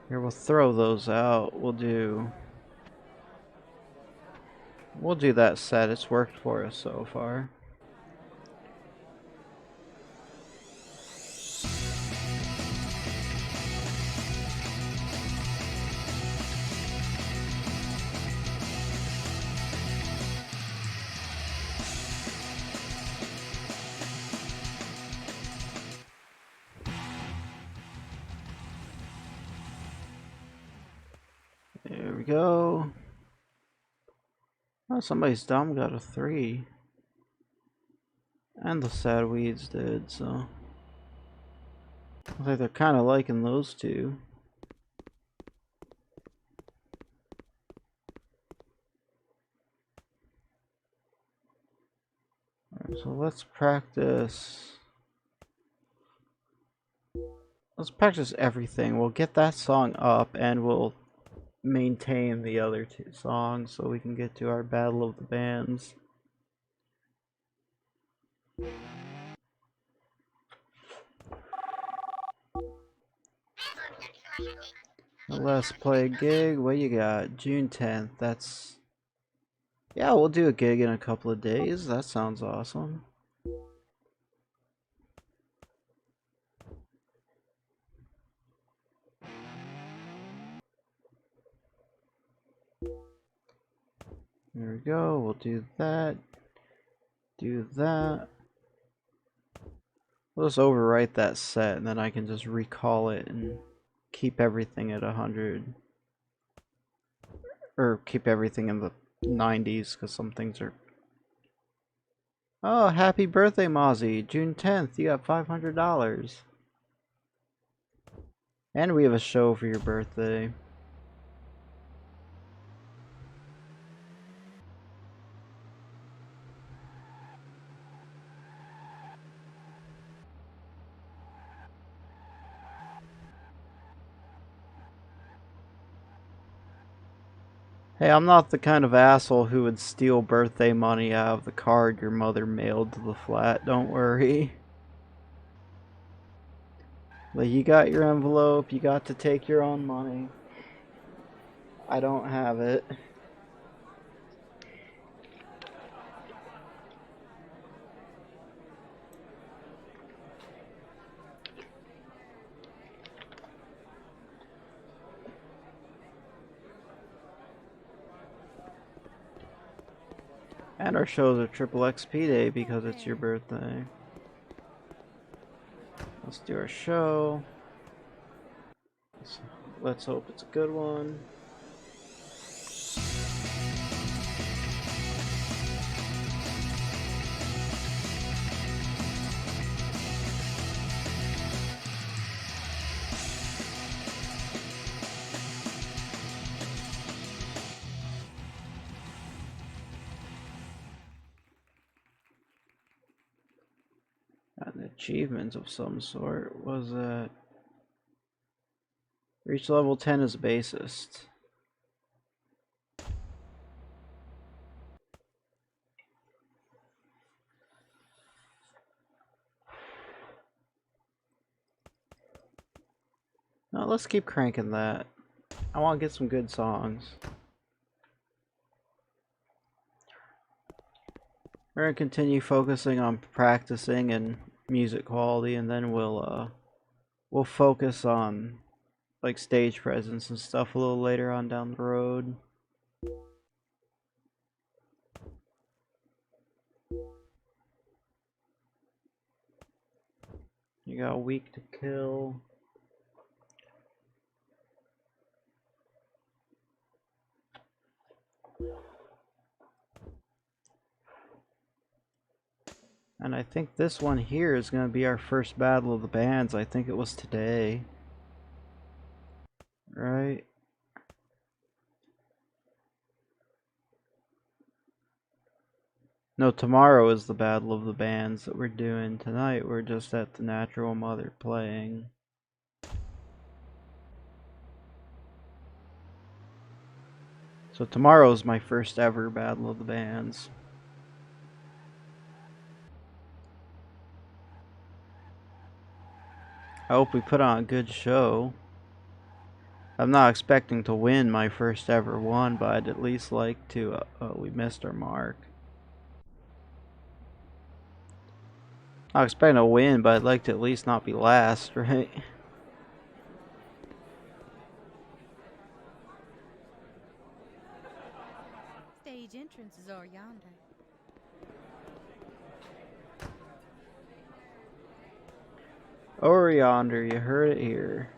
Here, we'll throw those out. We'll do that set. It's worked for us so far. There we go. Oh, somebody's dumb got a 3. And the Sad Weeds did, so I think they're kind of liking those two. Alright, so let's practice. Let's practice everything. We'll get that song up and we'll maintain the other 2 songs so we can get to our Battle of the Bands. Let's play a gig. What you got? June 10th. That's... yeah, we'll do a gig in a couple of days. That sounds awesome. There we go. We'll do that. Do that. We'll just overwrite that set and then I can just recall it and keep everything at 100. Or keep everything in the 90s because some things are... oh, happy birthday, Mozzie. June 10th, you got $500. And we have a show for your birthday. Hey, I'm not the kind of asshole who would steal birthday money out of the card your mother mailed to the flat, don't worry. But you got your envelope, you got to take your own money. I don't have it. And our show's a triple XP day because it's your birthday. Let's do our show. Let's hope it's a good one. An achievement of some sort was that reach level 10 as a bassist. Now let's keep cranking that. I want to get some good songs. We're gonna continue focusing on practicing and music quality, and then we'll focus on like stage presence and stuff a little later on down the road. You got a week to kill. And I think this one here is going to be our first battle of the bands. I think it was today. Right? No, tomorrow is the battle of the bands that we're doing. Tonight we're just at the Natural Mother playing. So tomorrow is my first ever battle of the bands. I hope we put on a good show. I'm not expecting to win my first ever one, but I'd at least like to. We missed our mark. Not expecting to win, but I'd like to at least not be last, right? Stage entrances are yonder. Over yonder, you heard it here.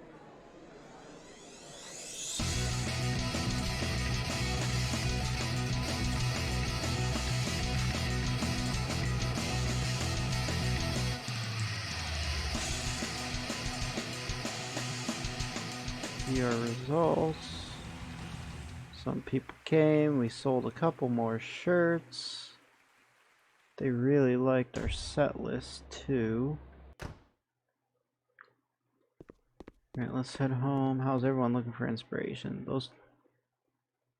Here are results. Some people came, we sold a couple more shirts. They really liked our set list too. Alright, let's head home. How's everyone looking for inspiration? Those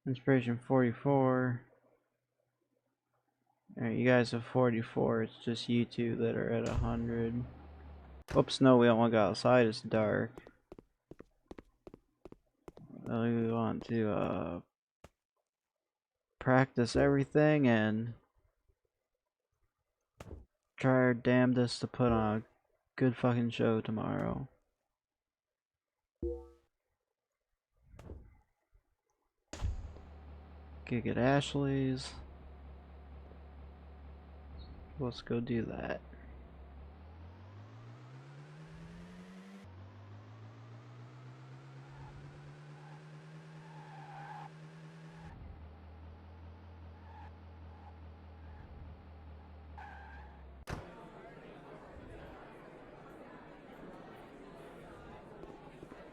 inspiration 44. Alright, you guys have 44. It's just you two that are at 100. Oops, no, we don't want to go outside. It's dark. We want to practice everything and try our damnedest to put on a good fucking show tomorrow. Gig at Ashley's. Let's go do that.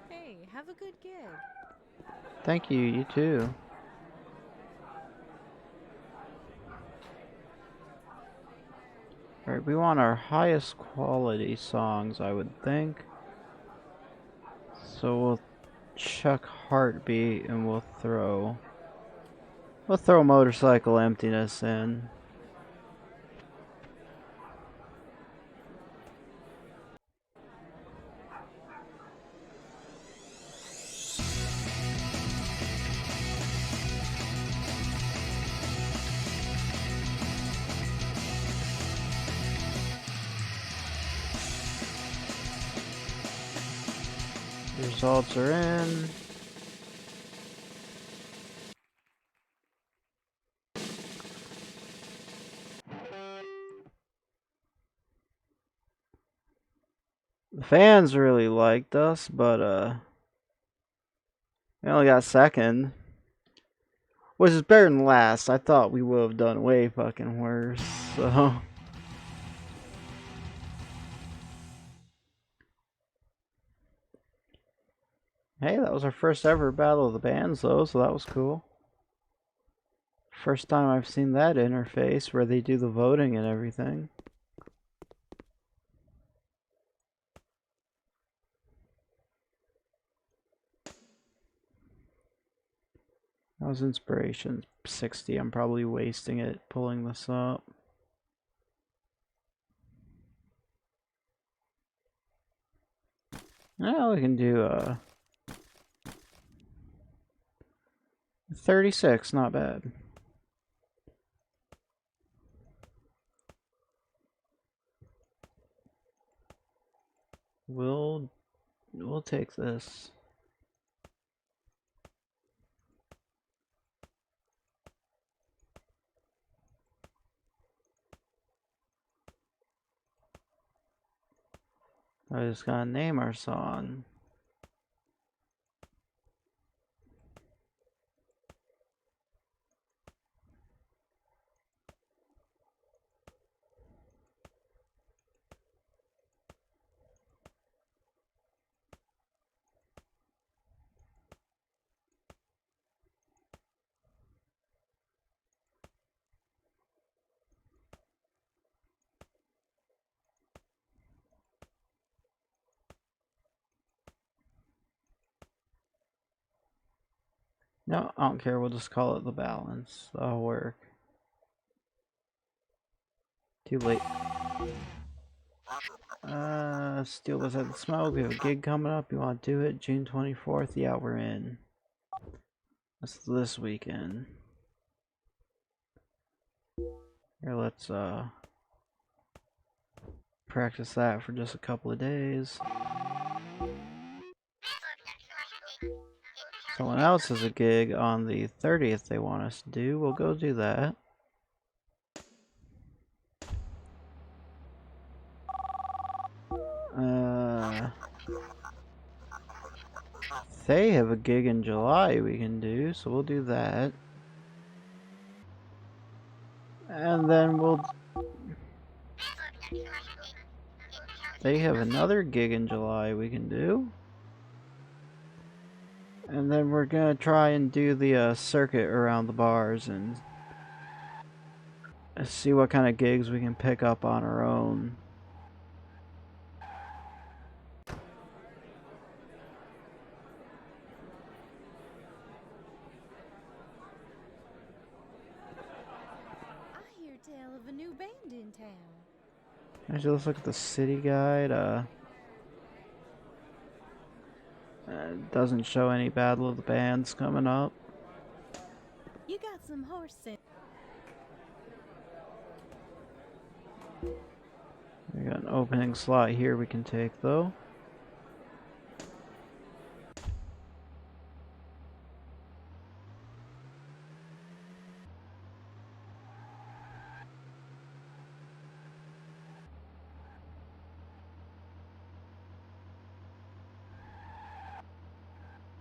Hey, have a good gig. Thank you, you too. Alright, we want our highest quality songs, I would think. So we'll chuck Heartbeat and we'll throw Motorcycle Emptiness in. Results are in. The fans really liked us, but we only got second. Which is better than last. I thought we would have done way fucking worse, so. Hey, that was our first ever Battle of the Bands though, so that was cool. First time I've seen that interface where they do the voting and everything. That was inspiration 60. I'm probably wasting it pulling this up. Now we can do 36, not bad. We'll take this. I just gotta name our song. No, I don't care. We'll just call it The Balance. That'll work. Too late. Steel Beside the Smoke. We have a gig coming up. You want to do it? June 24th? Yeah, we're in. That's this weekend. Here, let's, practice that for just a couple of days. Someone else has a gig on the 30th they want us to do. We'll go do that. They have a gig in July we can do, so we'll do that. And then they have another gig in July we can do. And then we're gonna try and do the circuit around the bars and see what kind of gigs we can pick up on our own. I hear tale of a new band in town. Actually, let's look at the city guide. It doesn't show any Battle of the Bands coming up. You got some horse sense. We got an opening slot here we can take though.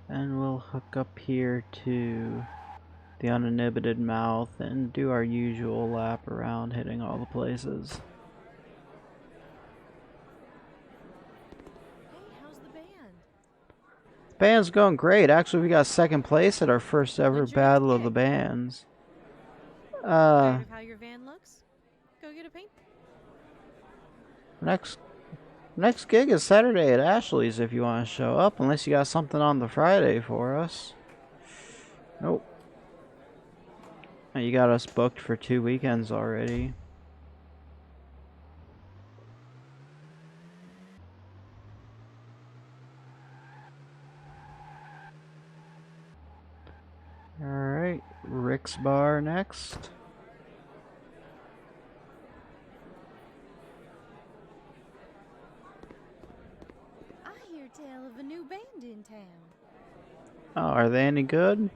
And we'll hook up here to the Uninhibited Mouth and do our usual lap around, hitting all the places. Hey, how's the band? The band's going great. Actually, we got second place at our first ever When's your Battle next of the gig? Bands. Tired of how your van looks? Go get a paint. Next gig is Saturday at Ashley's if you want to show up, unless you got something on the Friday for us. Nope. You got us booked for 2 weekends already. Alright, Rick's Bar next. I hear tale of a new band in town. Oh, are they any good?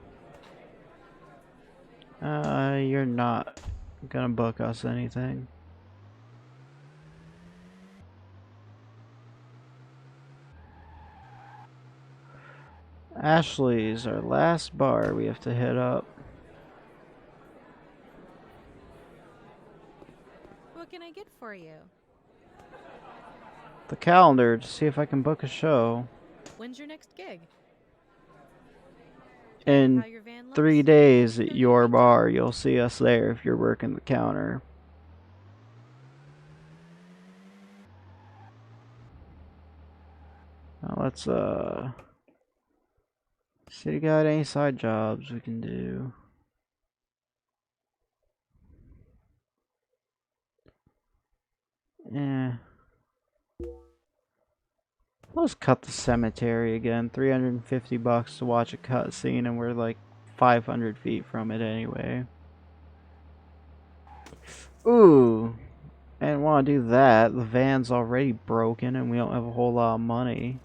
You're not gonna book us anything. Ashley's, our last bar we have to hit up. What can I get for you? The calendar to see if I can book a show. When's your next gig? In How your van looks? 3 days Go at get a your paint. bar, you'll see us there if you're working the counter. Now let's city got any side jobs we can do. Yeah. Let's cut the cemetery again. 350 bucks to watch a cutscene, and we're like 500 feet from it anyway. Ooh, I didn't want to do that. The van's already broken, and we don't have a whole lot of money.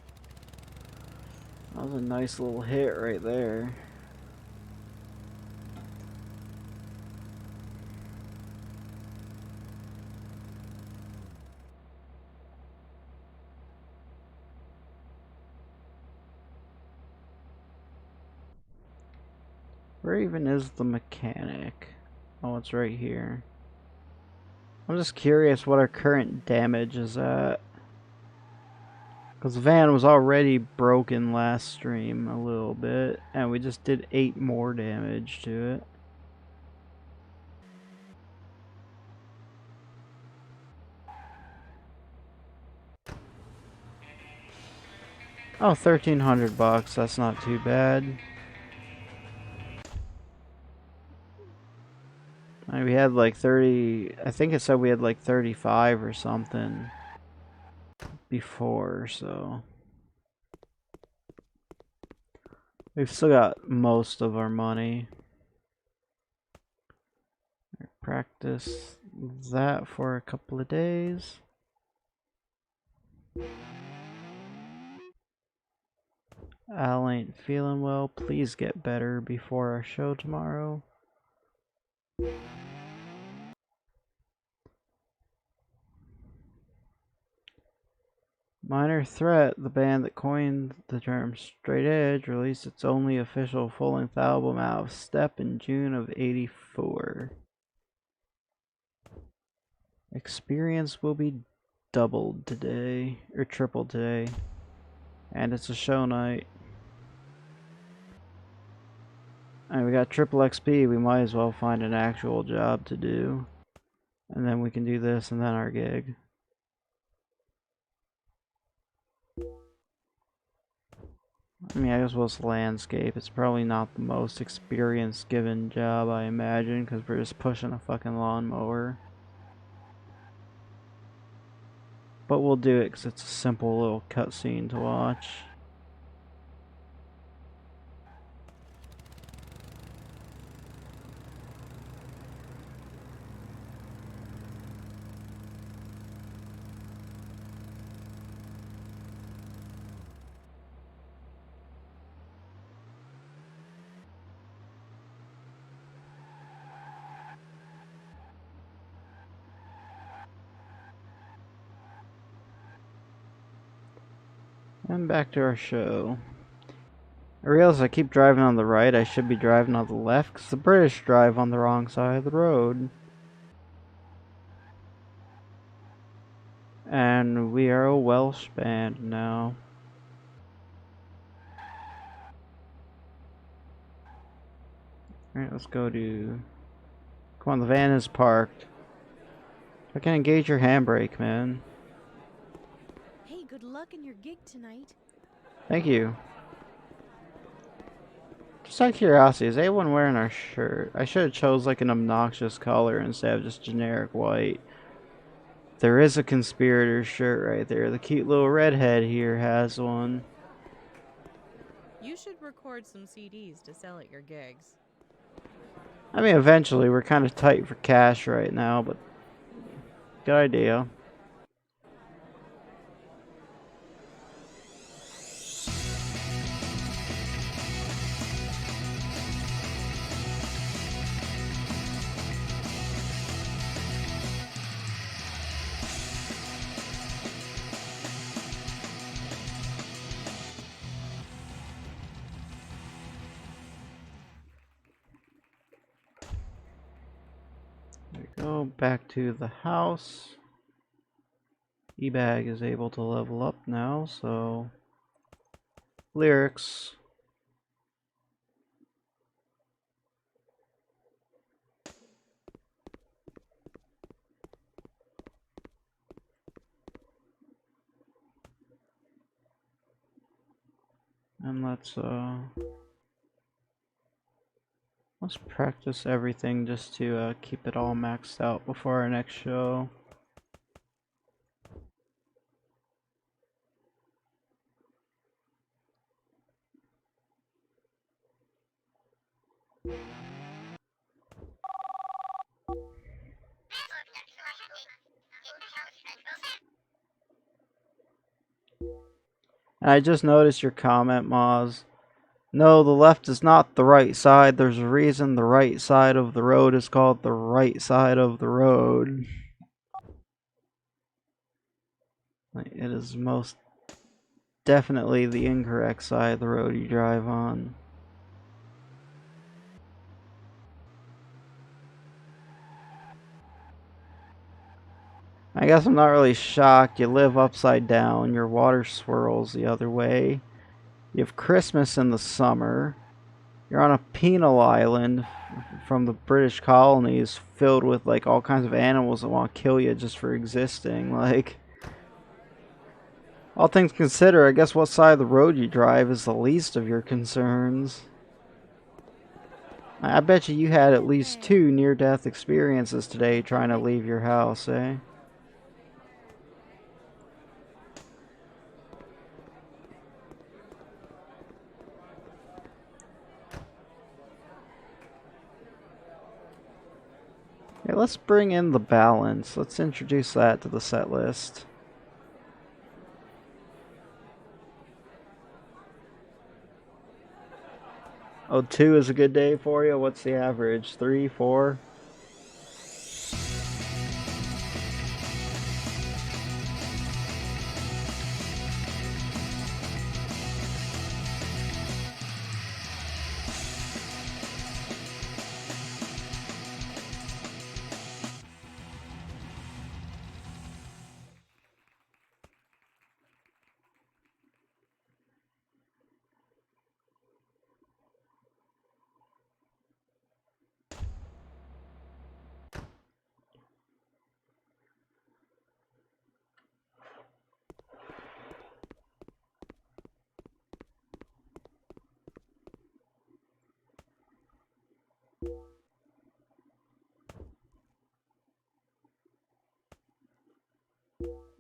That was a nice little hit right there. Where even is the mechanic? Oh, it's right here. I'm just curious what our current damage is at. Because the van was already broken last stream a little bit, and we just did 8 more damage to it. Oh, $1,300, that's not too bad. We had like 30, I think it said we had like 35 or something before, so we've still got most of our money. Practice that for a couple of days. Al ain't feeling well. Please get better before our show tomorrow. Minor Threat, the band that coined the term straight edge, released its only official full-length album, Out of Step, in June of '84. Experience will be doubled today, or tripled today, and it's a show night. And we got triple XP, we might as well find an actual job to do. And then we can do this and then our gig. I mean, I guess we'll landscape. It's probably not the most experience given job, I imagine, because we're just pushing a fucking lawnmower. But we'll do it because it's a simple little cutscene to watch. And back to our show. I realize I keep driving on the right. I should be driving on the left because the British drive on the wrong side of the road. And we are a Welsh band now. Alright, let's go to... Come on, the van is parked. I can engage your handbrake, man. Hey, good luck in your gig tonight. Thank you. Just out of curiosity, is anyone wearing our shirt? I should have chose like an obnoxious color instead of just generic white. There is a conspirator shirt right there. The cute little redhead here has one. You should record some CDs to sell at your gigs. I mean, eventually, we're kind of tight for cash right now, but good idea. Go back to the house. E-Bag is able to level up now, so lyrics. And let's practice everything just to keep it all maxed out before our next show. And I just noticed your comment, Moz. No, the left is not the right side. There's a reason the right side of the road is called the right side of the road. It is most definitely the incorrect side of the road you drive on. I guess I'm not really shocked. You live upside down, your water swirls the other way. You have Christmas in the summer. You're on a penal island from the British colonies filled with like all kinds of animals that want to kill you just for existing. Like, all things considered, I guess what side of the road you drive is the least of your concerns. I bet you had at least 2 near-death experiences today trying to leave your house, eh? Okay, let's bring in the balance. Let's introduce that to the set list. Oh, 2 is a good day for you? What's the average? 3, 4?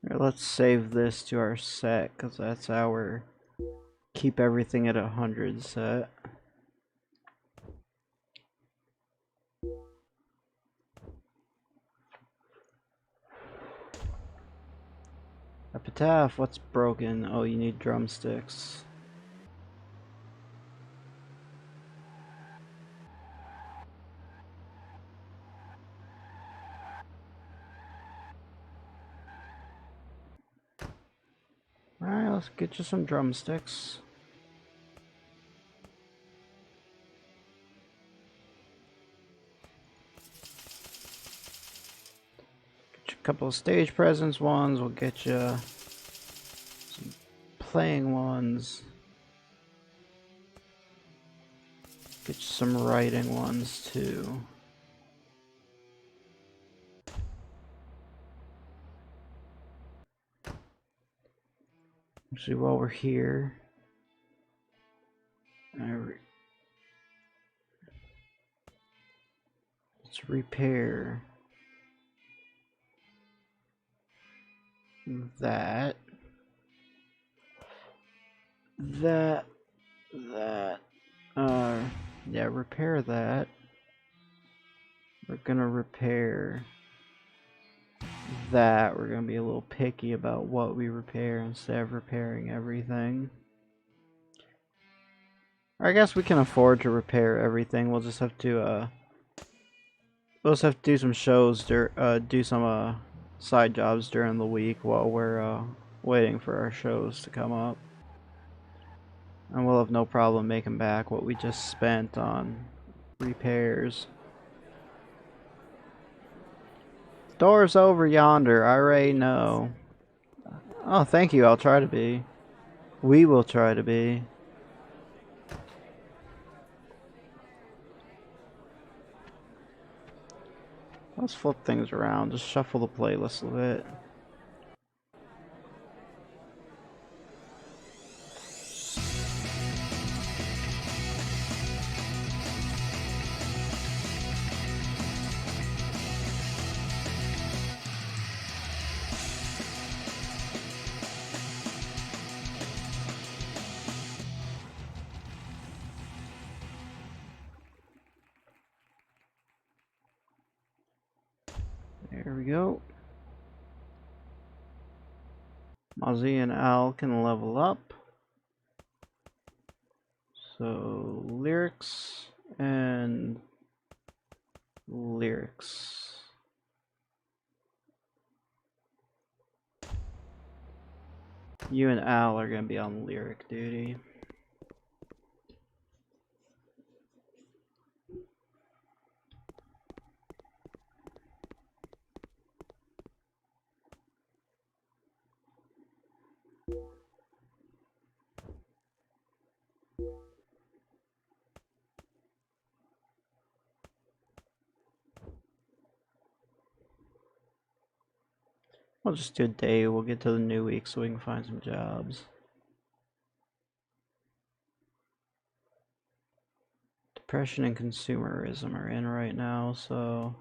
Here, let's save this to our set, because that's our keep everything at 100 set. Epitaph, what's broken? Oh, you need drumsticks. Alright, let's get you some drumsticks. Get you a couple of stage presence ones, we'll get you some playing ones. Get you some writing ones too. Actually, while we're here, let's repair that, that, yeah, repair that. We're gonna repair that. We're gonna be a little picky about what we repair instead of repairing everything. I guess we can afford to repair everything. We'll just have to do some shows, do some side jobs during the week while we're waiting for our shows to come up. And we'll have no problem making back what we just spent on repairs. Door's over yonder, I already know. Oh, thank you, I'll try to be. We will try to be. Let's flip things around, just shuffle the playlist a bit. There we go. Mozzie and Al can level up. So, lyrics and lyrics. You and Al are going to be on lyric duty. We'll just do a day. We'll get to the new week so we can find some jobs. Depression and consumerism are in right now, so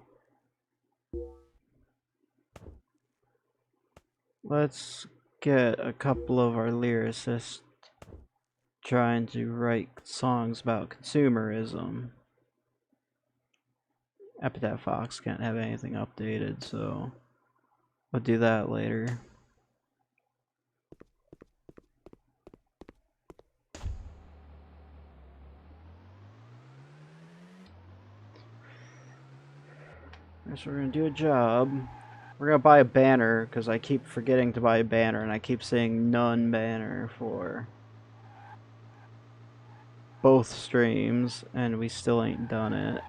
let's get a couple of our lyricists trying to write songs about consumerism. Epitaph Fox can't have anything updated, so we'll do that later. So we're gonna do a job. We're gonna buy a banner because I keep forgetting to buy a banner and I keep saying none banner for both streams and we still ain't done it.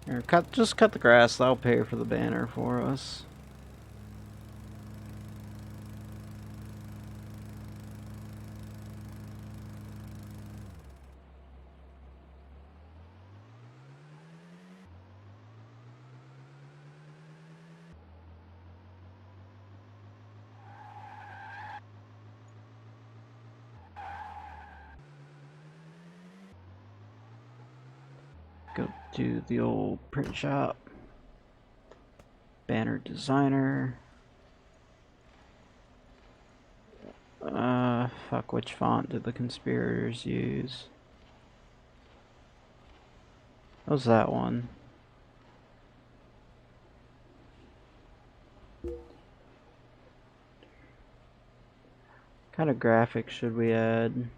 Here, just cut the grass, that'll pay for the banner for us. Go to the old print shop. Banner designer. Fuck, which font did the conspirators use? What was that one? What kind of graphics should we add?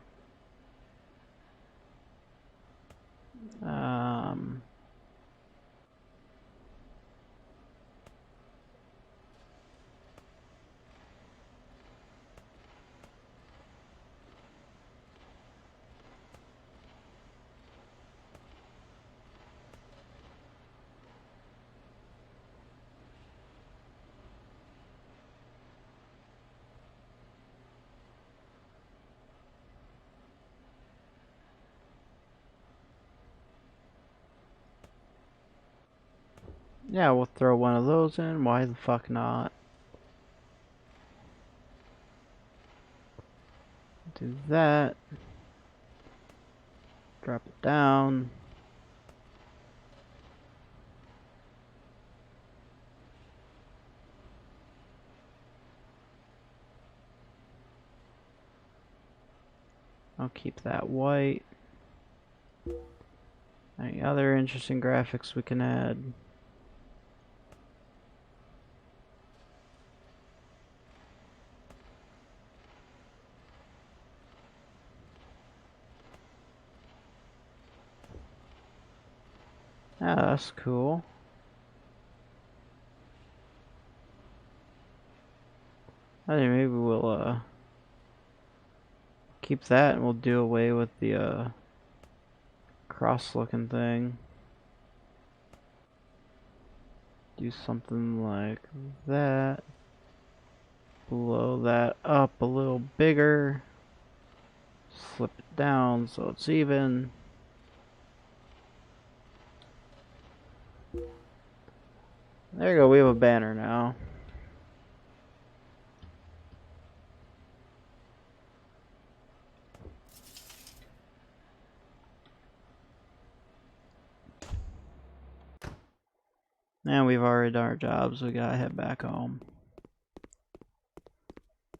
Yeah, we'll throw one of those in. Why the fuck not? Do that. Drop it down. I'll keep that white. Any other interesting graphics we can add? Ah, that's cool. I think maybe we'll keep that and we'll do away with the cross-looking thing. Do something like that. Blow that up a little bigger. Slip it down so it's even. There you go, we have a banner now. And we've already done our jobs, we gotta head back home.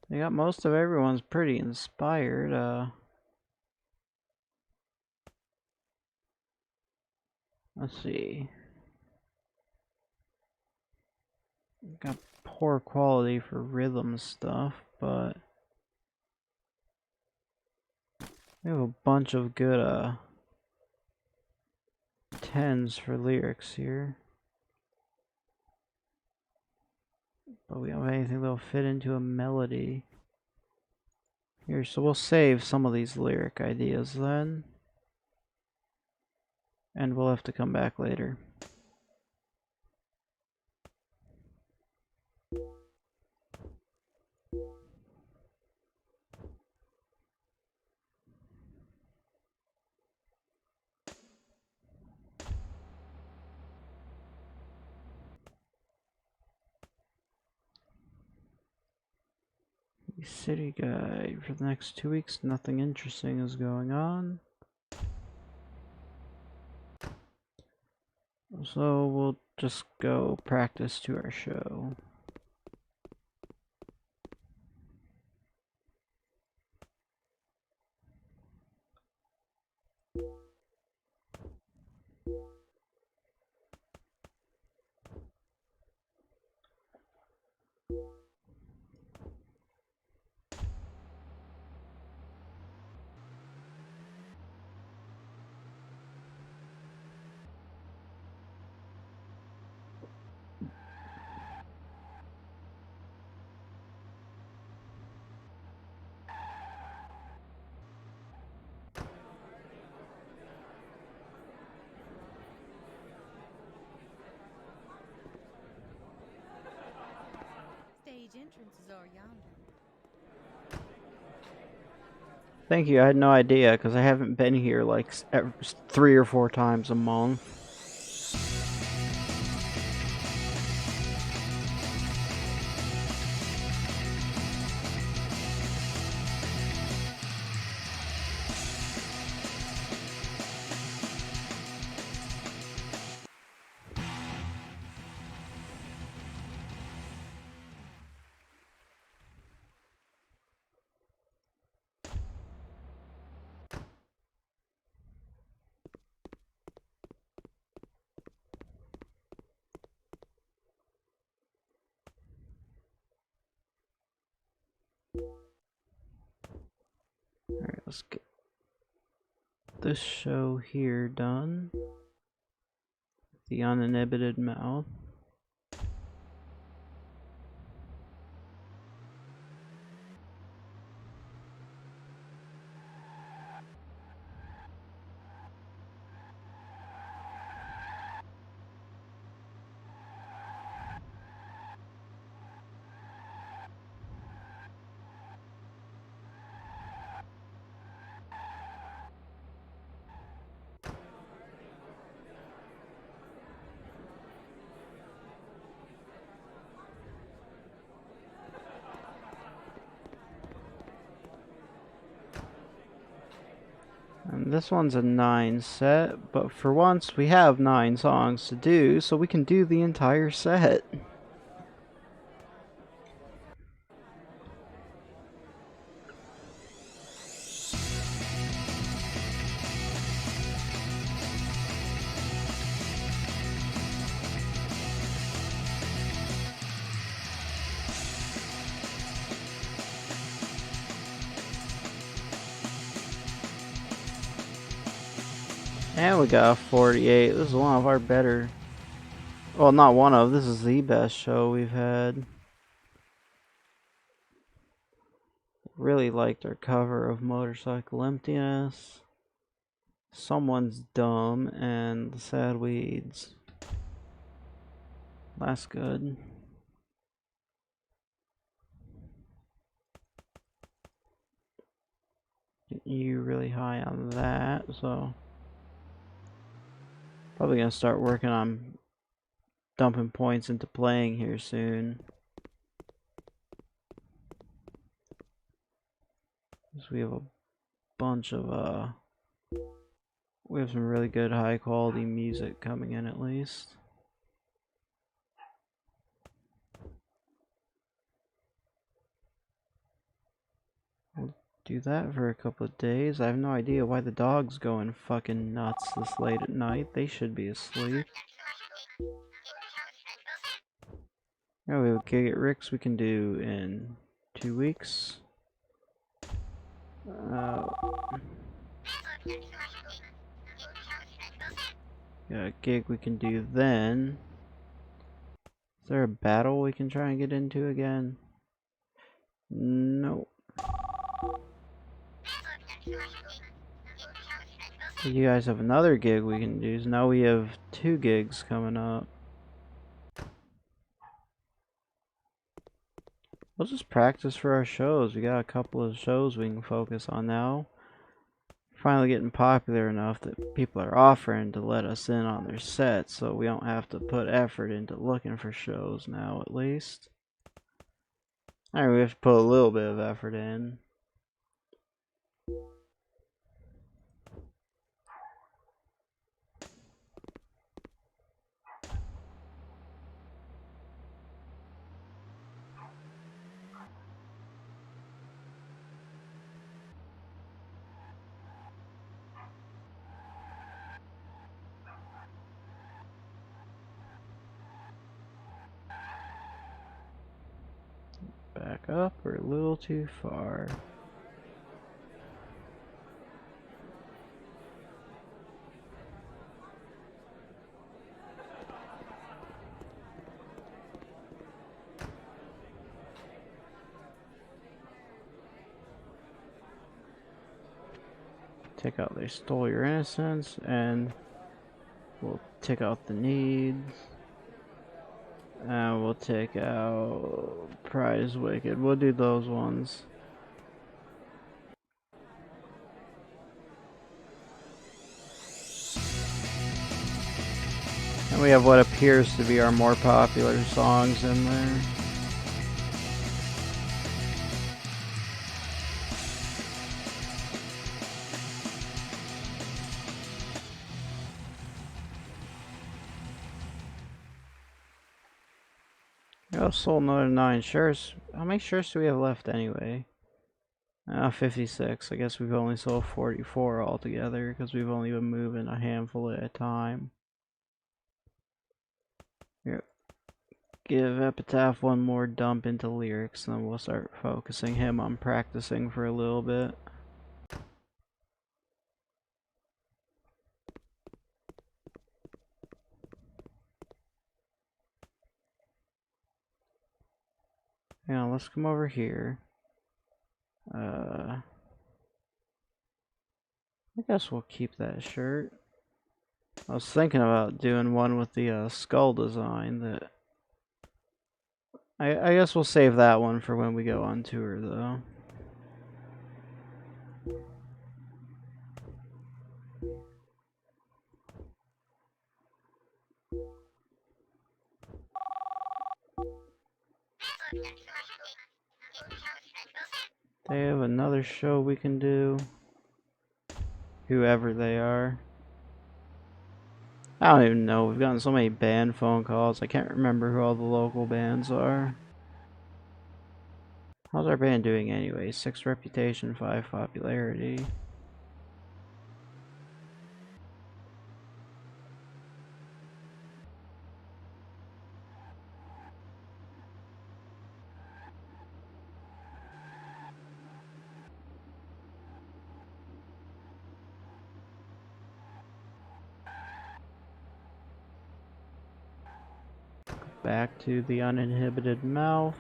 They got most of everyone's pretty inspired. Let's see. Got poor quality for rhythm stuff, but we have a bunch of good 10s for lyrics here. But we don't have anything that'll fit into a melody. Here, so we'll save some of these lyric ideas then. And we'll have to come back later. City guide. For the next 2 weeks, nothing interesting is going on. So we'll just go practice to our show. Stage entrances are yonder. Thank you, I had no idea because I haven't been here like 3 or 4 times a month. Alright, let's get this show here done. The uninhibited mouth. And this one's a 9 set, but for once we have 9 songs to do, so we can do the entire set. And we got a 48. This is one of our better... Well, not one of. This is the best show we've had. Really liked our cover of Motorcycle Emptiness. Someone's Dumb and The Sad Weeds. That's good. You really high on that, so... Probably gonna start working on dumping points into playing here soon. So we have a bunch of we have some really good high quality music coming in at least. We'll do that for a couple of days. I have no idea why the dog's going fucking nuts this late at night. They should be asleep. Yeah, we have a gig at Rick's we can do in 2 weeks. Got a gig we can do then. Is there a battle we can try and get into again? No. You guys have another gig we can do. So now we have 2 gigs coming up. We'll just practice for our shows. We got a couple of shows we can focus on now. Finally getting popular enough that people are offering to let us in on their sets, so we don't have to put effort into looking for shows now, at least. Alright, we have to put a little bit of effort in. Back up, we're a little too far. Take out they stole your innocence, and we'll take out the needs. And we'll take out pride is wicked. We'll do those ones. And we have what appears to be our more popular songs in there. Oh, sold another 9 shirts. How many shirts do we have left anyway? 56. I guess we've only sold 44 altogether because we've only been moving a handful at a time. Here, give Epitaph one more dump into lyrics, and then we'll start focusing him on practicing for a little bit. Now let's come over here. I guess we'll keep that shirt. I was thinking about doing one with the skull design. That I guess we'll save that one for when we go on tour, though. They have another show we can do. Whoever they are. I don't even know. We've gotten so many band phone calls. I can't remember who all the local bands are. How's our band doing anyway? 6 reputation, 5 popularity. Back to the uninhibited mouth.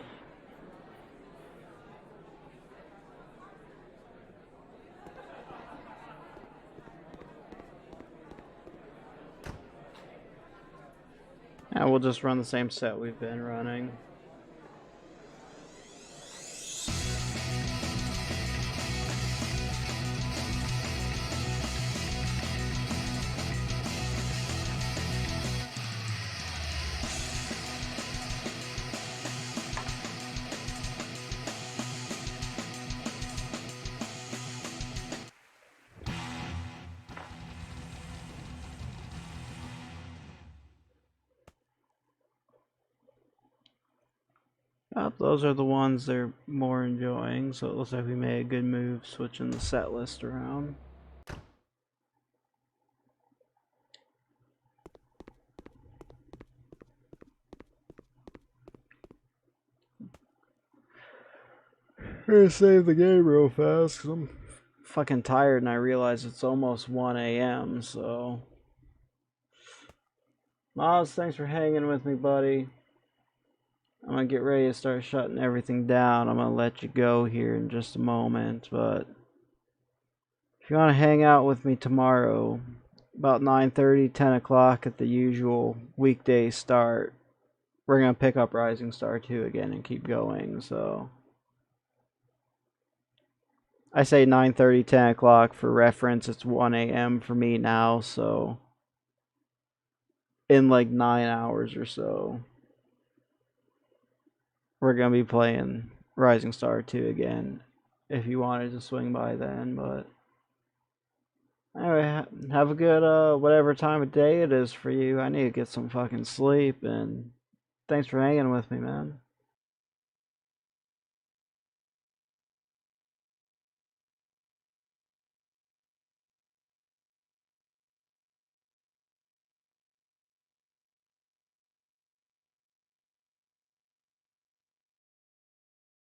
And we'll just run the same set we've been running. Those are the ones they're more enjoying, so it looks like we made a good move switching the set list around. I'm gonna save the game real fast because I'm fucking tired and I realize it's almost 1 a.m. so. Miles, thanks for hanging with me, buddy. I'm gonna get ready to start shutting everything down. I'm gonna let you go here in just a moment, but if you want to hang out with me tomorrow, about 9:30, 10 o'clock at the usual weekday start, we're gonna pick up Rising Star 2 again and keep going, so. I say 9:30, 10 o'clock for reference. It's 1 a.m. for me now, so. In like 9 hours or so, we're gonna be playing Rising Star 2 again if you wanted to swing by then, but anyway, have a good whatever time of day it is for you. I need to get some fucking sleep, and thanks for hanging with me, man.